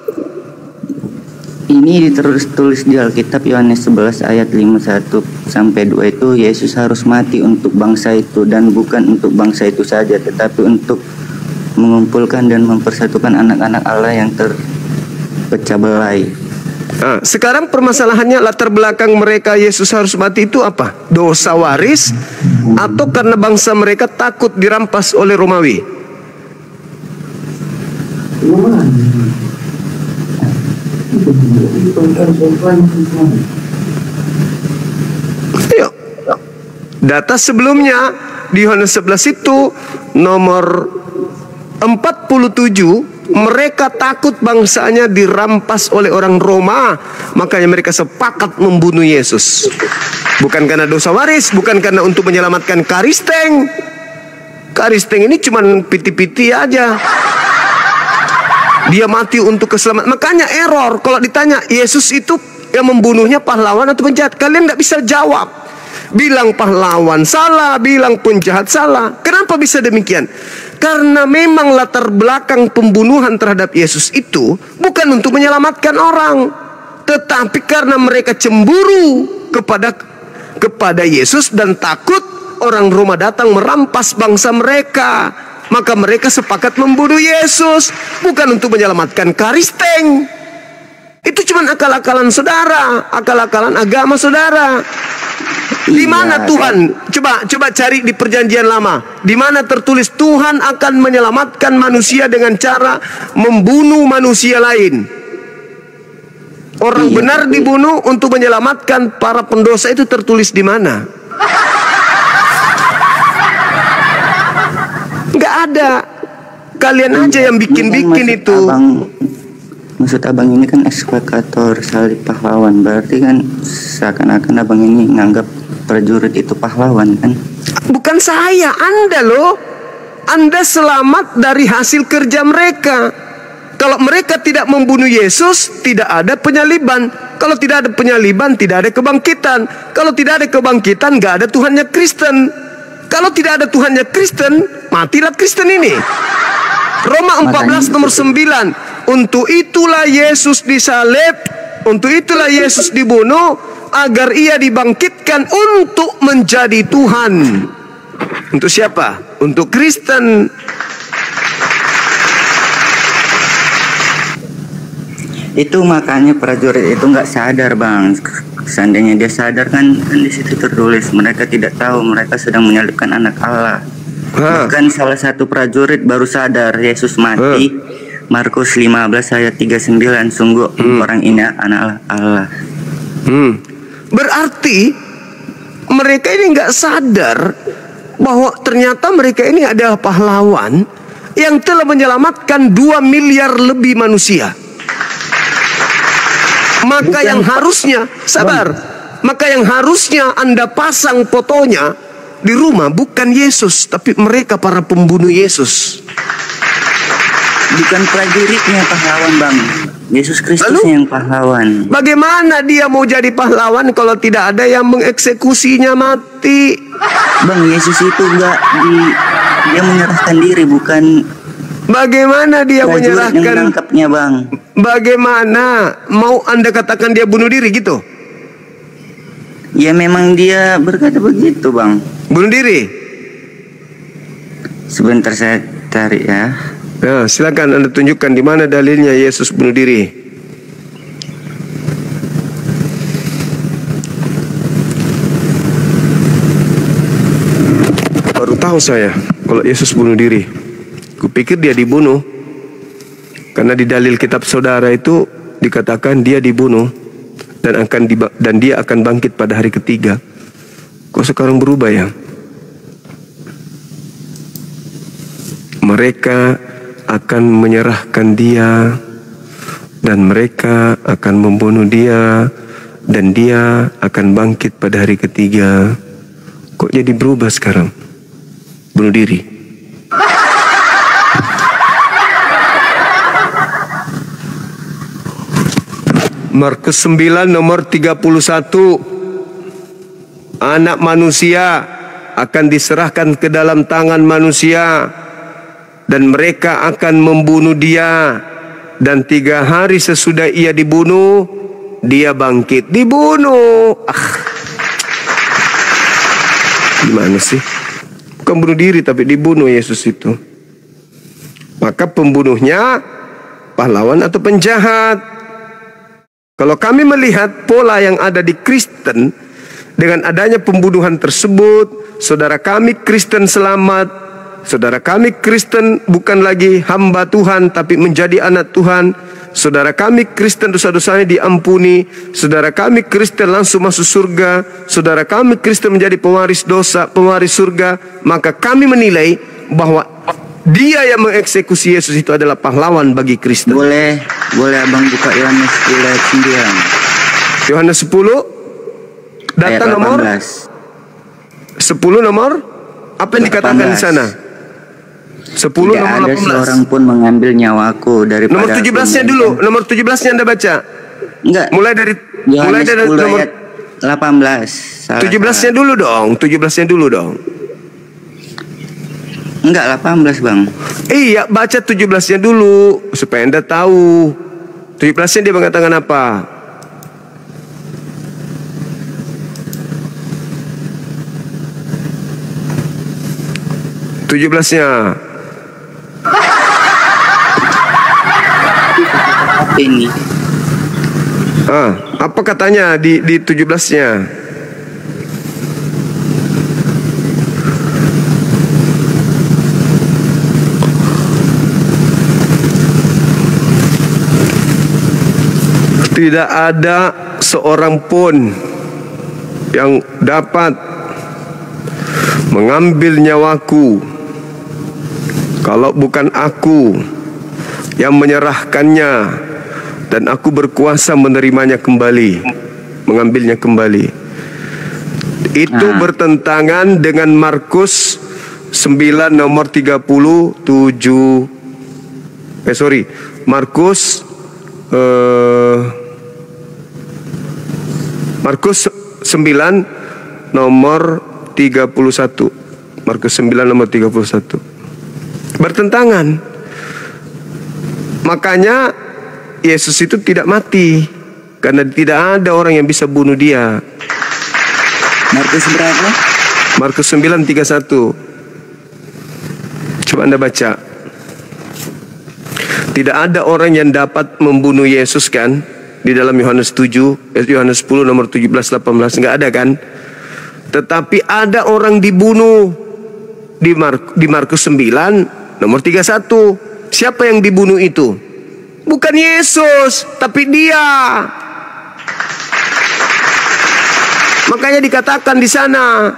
Ini ditulis di Alkitab Yohanes 11 ayat 51 sampai 2 itu Yesus harus mati untuk bangsa itu, dan bukan untuk bangsa itu saja tetapi untuk mengumpulkan dan mempersatukan anak-anak Allah yang terpecah belah. Nah, sekarang permasalahannya latar belakang mereka Yesus harus mati itu apa? Dosa waris atau karena bangsa mereka takut dirampas oleh Romawi? Ayo. Data sebelumnya di Yohanes 11 itu nomor 47, mereka takut bangsanya dirampas oleh orang Roma, makanya mereka sepakat membunuh Yesus. Bukan karena dosa waris, bukan karena untuk menyelamatkan Karisteng. Karisteng ini cuman piti-piti aja. Dia mati untuk keselamatan. Makanya error kalau ditanya Yesus itu yang membunuhnya pahlawan atau penjahat, kalian nggak bisa jawab. Bilang pahlawan salah, bilang penjahat salah. Kenapa bisa demikian? Karena memang latar belakang pembunuhan terhadap Yesus itu bukan untuk menyelamatkan orang, tetapi karena mereka cemburu kepada Yesus dan takut orang Roma datang merampas bangsa mereka. Maka mereka sepakat membunuh Yesus, bukan untuk menyelamatkan Karisteng. Itu cuma akal-akalan saudara, akal-akalan agama saudara. Di mana Tuhan? Coba cari di Perjanjian Lama. Di mana tertulis Tuhan akan menyelamatkan manusia dengan cara membunuh manusia lain? Orang benar dibunuh untuk menyelamatkan para pendosa, itu tertulis di mana? Nggak ada. Kalian aja yang bikin-bikin itu. Maksud abang ini kan eksploitator salib pahlawan. Berarti kan seakan-akan abang ini nganggap prajurit itu pahlawan kan? Bukan saya, Anda loh. Anda selamat dari hasil kerja mereka. Kalau mereka tidak membunuh Yesus, tidak ada penyaliban. Kalau tidak ada penyaliban, tidak ada kebangkitan. Kalau tidak ada kebangkitan, nggak ada Tuhannya Kristen. Kalau tidak ada Tuhannya Kristen, matilah Kristen ini. Roma 14 nomor 9. Untuk itulah Yesus disalib, untuk itulah Yesus dibunuh, agar ia dibangkitkan untuk menjadi Tuhan. Untuk siapa? Untuk Kristen. Itu makanya prajurit itu nggak sadar Bang. Seandainya dia sadar kan di situ tertulis mereka tidak tahu mereka sedang menyalibkan anak Allah. Bahkan salah satu prajurit baru sadar Yesus mati. Markus 15 ayat 39, sungguh orang ini anak Allah. Berarti mereka ini nggak sadar bahwa ternyata mereka ini adalah pahlawan yang telah menyelamatkan 2 miliar lebih manusia. Maka yang harusnya maka yang harusnya Anda pasang fotonya di rumah bukan Yesus, tapi mereka para pembunuh Yesus. Bukan prajuritnya pahlawan Bang, Yesus Kristus yang pahlawan. Bagaimana dia mau jadi pahlawan kalau tidak ada yang mengeksekusinya mati? Bang, Yesus itu dia menyerahkan diri, bukan Bagaimana dia menyerahkan? Bang. Bagaimana mau Anda katakan dia bunuh diri gitu? Ya memang dia berkata begitu, Bang. Bunuh diri? Sebentar saya cari ya. Nah, silakan Anda tunjukkan di mana dalilnya Yesus bunuh diri. Baru tahu saya kalau Yesus bunuh diri. Kupikir dia dibunuh. Karena di dalil kitab saudara itu dikatakan dia dibunuh dan dia akan bangkit pada hari ketiga. Kok sekarang berubah ya? Mereka akan menyerahkan dia dan mereka akan membunuh dia dan dia akan bangkit pada hari ketiga. Kok jadi berubah sekarang? Bunuh diri. Markus 9 nomor 31. Anak manusia akan diserahkan ke dalam tangan manusia dan mereka akan membunuh dia, dan 3 hari sesudah ia dibunuh dia bangkit. Dibunuh. Gimana sih? Bukan bunuh diri tapi dibunuh Yesus itu. Maka pembunuhnya pahlawan atau penjahat. Kalau kami melihat pola yang ada di Kristen, dengan adanya pembunuhan tersebut, saudara kami Kristen selamat, saudara kami Kristen bukan lagi hamba Tuhan, tapi menjadi anak Tuhan, saudara kami Kristen dosa-dosanya diampuni, saudara kami Kristen langsung masuk surga, saudara kami Kristen menjadi pewaris dosa, pewaris surga, maka kami menilai bahwa dia yang mengeksekusi Yesus itu adalah pahlawan bagi Kristen. Boleh abang buka Yohanes 10 ayat 9. Yohanes 10 data nomor 10 nomor apa yang dikatakan 18. Di sana? 10 tidak nomor 18. Ada seorang pun mengambil nyawaku daripada. Nomor 17-nya dulu, nomor 17-nya Anda baca. Enggak. Mulai dari nomor 18. 17-nya dulu dong, 17-nya dulu dong. Enggak, 18 bang. Iya, baca 17-nya dulu supaya Anda tahu 17-nya dia mengatakan apa. Ini. Apa katanya di 17-nya? Tidak ada seorang pun yang dapat mengambil nyawaku kalau bukan aku yang menyerahkannya, dan aku berkuasa menerimanya kembali, mengambilnya kembali. Itu bertentangan dengan Markus 9 nomor 37. Markus 9 nomor 31. Markus 9 nomor 31. Bertentangan. Makanya Yesus itu tidak mati, karena tidak ada orang yang bisa bunuh dia. Markus berapa? Markus 9:31. Coba Anda baca. Tidak ada orang yang dapat membunuh Yesus kan? Di dalam Yohanes 7, Yohanes 10 nomor 17, 18 nggak ada kan? Tetapi ada orang dibunuh di Markus 9 nomor 31. Siapa yang dibunuh itu? Bukan Yesus, tapi dia. Makanya dikatakan di sana,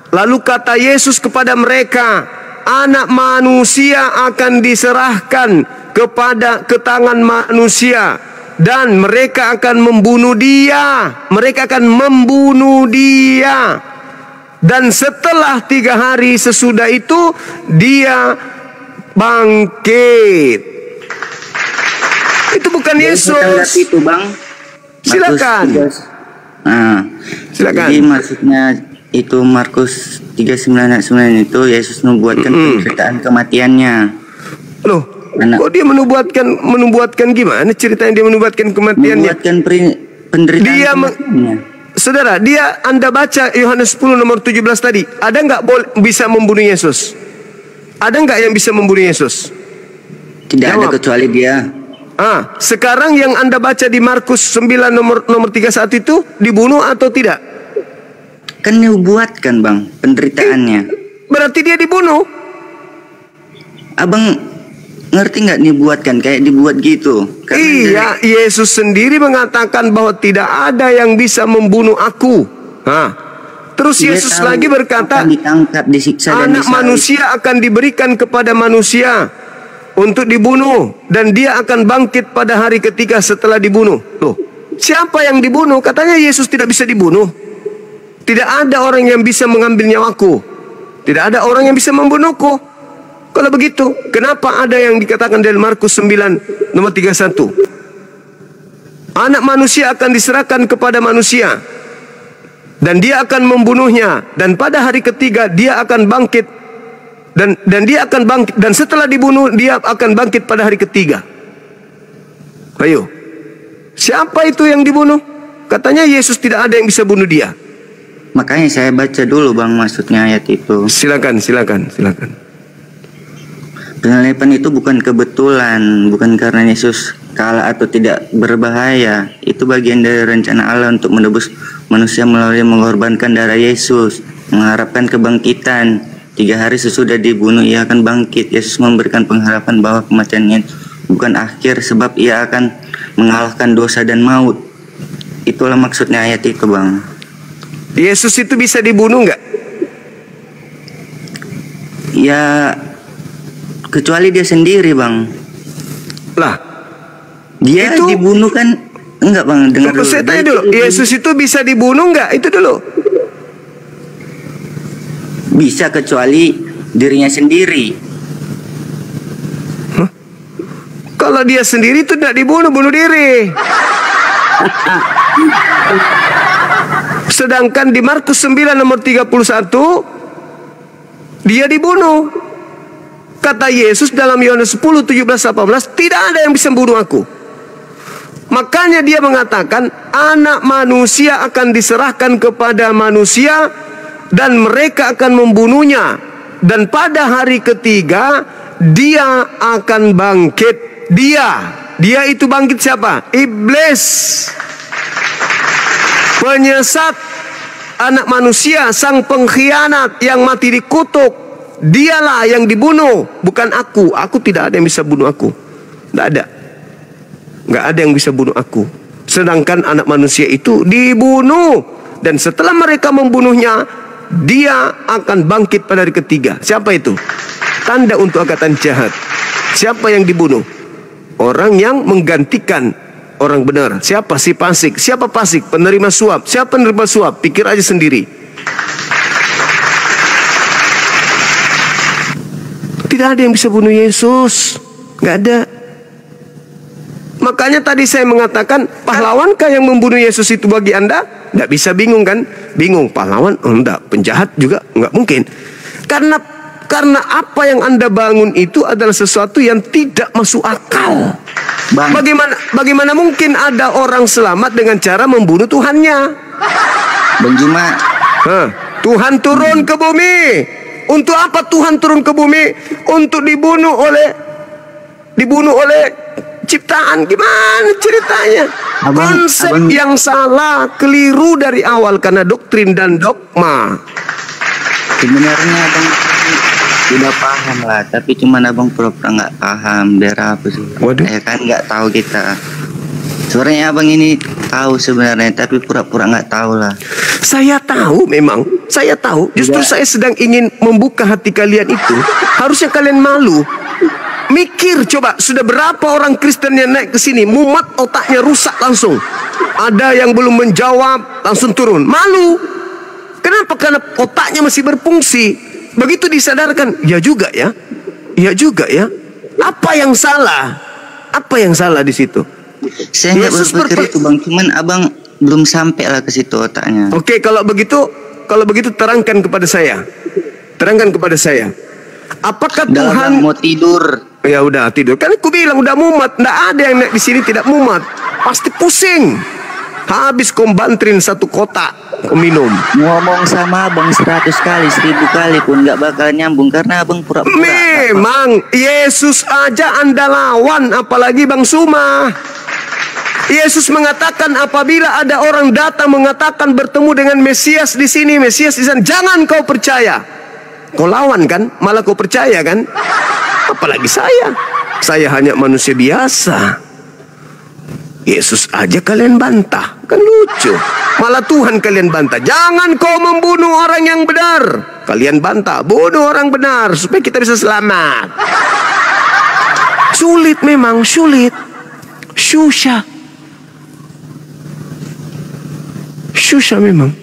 lalu kata Yesus kepada mereka, Anak manusia akan diserahkan ke tangan manusia, dan mereka akan membunuh dia. Mereka akan membunuh dia. Dan setelah 3 hari sesudah itu dia bangkit. Itu bukan Yesus. Itu bang. Silakan. Silakan. Jadi maksudnya itu Markus 39 ayat 9 itu Yesus membuatkan penceritaan kematiannya. Loh, kok dia menubuatkan gimana ceritanya dia menubuatkan kematiannya? Menubuatkan penderitaan Saudara, Anda baca Yohanes 10 nomor 17 tadi, ada nggak bisa membunuh Yesus? Ada nggak yang bisa membunuh Yesus? Tidak ada kecuali dia. Sekarang yang Anda baca di Markus 9 nomor 31 itu dibunuh atau tidak? Kan dibuatkan bang penderitaannya. Berarti dia dibunuh. Abang ngerti nggak dibuatkan kayak dibuat gitu? Iya, Yesus sendiri mengatakan bahwa tidak ada yang bisa membunuh aku. Terus Yesus lagi berkata, ditangkap, disiksa, anak manusia akan diberikan kepada manusia untuk dibunuh, dan dia akan bangkit pada hari ketiga setelah dibunuh. Loh, siapa yang dibunuh? Katanya Yesus tidak bisa dibunuh. Tidak ada orang yang bisa mengambil nyawaku. Tidak ada orang yang bisa membunuhku. Kalau begitu, kenapa ada yang dikatakan dari Markus 9 nomor 31? Anak manusia akan diserahkan kepada manusia, dan dia akan membunuhnya, dan pada hari ketiga dia akan bangkit, dan dia akan bangkit, dan setelah dibunuh dia akan bangkit pada hari ketiga. Ayo, siapa itu yang dibunuh? Katanya Yesus tidak ada yang bisa bunuh dia. Makanya saya baca dulu bang maksudnya ayat itu. Silakan. Penyaliban itu bukan kebetulan, bukan karena Yesus kalah atau tidak berbahaya. Itu bagian dari rencana Allah untuk menebus manusia melalui mengorbankan darah Yesus, mengharapkan kebangkitan. 3 hari sesudah dibunuh ia akan bangkit. Yesus memberikan pengharapan bahwa kematiannya bukan akhir, sebab ia akan mengalahkan dosa dan maut. Itulah maksudnya ayat itu bang. Yesus itu bisa dibunuh nggak? Ya, kecuali dia sendiri bang. Lah, dia itu dibunuh kan? Enggak bang, dengar dulu. Saya tanya dulu, Yesus itu bisa dibunuh nggak? Itu dulu. Bisa kecuali dirinya sendiri. Kalau dia sendiri itu tidak dibunuh, bunuh diri. Sedangkan di Markus 9 nomor 31 dia dibunuh. Kata Yesus dalam Yohanes 10, 17, 18, tidak ada yang bisa membunuh aku. Makanya dia mengatakan anak manusia akan diserahkan kepada manusia, dan mereka akan membunuhnya, dan pada hari ketiga dia akan bangkit. Dia itu bangkit siapa? Iblis, penyesat anak manusia, sang pengkhianat yang mati dikutuk. Dialah yang dibunuh, bukan aku. Aku tidak ada yang bisa bunuh aku. Tidak ada yang bisa bunuh aku. Sedangkan anak manusia itu dibunuh, dan setelah mereka membunuhnya, dia akan bangkit pada hari ketiga. Siapa itu? Tanda untuk angkatan jahat. Siapa yang dibunuh? Orang yang menggantikan orang benar. Siapa? Si fasik. Siapa fasik? Penerima suap. Siapa penerima suap? Pikir aja sendiri. Tidak ada yang bisa bunuh Yesus. Nggak ada. Makanya tadi saya mengatakan, pahlawankah yang membunuh Yesus itu bagi Anda? Nggak bisa, bingung kan? Bingung, pahlawan? Oh, enggak. Penjahat juga? Nggak mungkin. Karena apa yang Anda bangun itu adalah sesuatu yang tidak masuk akal. Bagaimana mungkin ada orang selamat dengan cara membunuh Tuhannya? Bang Juma, Tuhan turun ke bumi. Untuk apa Tuhan turun ke bumi? Untuk dibunuh oleh ciptaan. Gimana ceritanya? Konsep yang salah, keliru dari awal karena doktrin dan dogma. Sebenarnya abang udah paham lah, tapi cuman abang pura-pura nggak paham. Biar apa sih? Ya kan nggak tahu kita. Sebenarnya abang ini tahu sebenarnya, tapi pura-pura nggak tahu lah. Saya tahu, memang saya tahu. Justru saya sedang ingin membuka hati kalian itu. Harusnya kalian malu. Mikir coba, sudah berapa orang Kristen yang naik ke sini, mumet, otaknya rusak langsung. Ada yang belum menjawab, langsung turun. Malu. Kenapa? Karena otaknya masih berfungsi. Begitu disadarkan, ya juga ya. Ya juga ya. Apa yang salah? Apa yang salah di situ? Saya nggak berpikir itu bang, cuman abang belum sampai lah ke situ otaknya. Oke, kalau begitu terangkan kepada saya. Terangkan kepada saya. Apakah Tuhan mau tidur? Ya udah tidur. Kan aku bilang udah mumet. Nggak ada yang naik di sini tidak mumet. Pasti pusing. Habis kau bantrin 1 kotak kau minum. Ngomong sama abang 100 kali, 1000 kali pun nggak bakal nyambung karena abang pura-pura. Memang Yesus aja Anda lawan, apalagi Bang Suma. Yesus mengatakan apabila ada orang datang mengatakan bertemu dengan Mesias di sini, Mesias di sana, jangan kau percaya. Kau lawan kan? Malah kau percaya kan? Apalagi saya. Saya hanya manusia biasa. Yesus aja kalian bantah. Kan lucu. Malah Tuhan kalian bantah. Jangan kau membunuh orang yang benar. Kalian bantah. Bunuh orang benar supaya kita bisa selamat. Sulit memang. Sulit. Susah. Susah memang.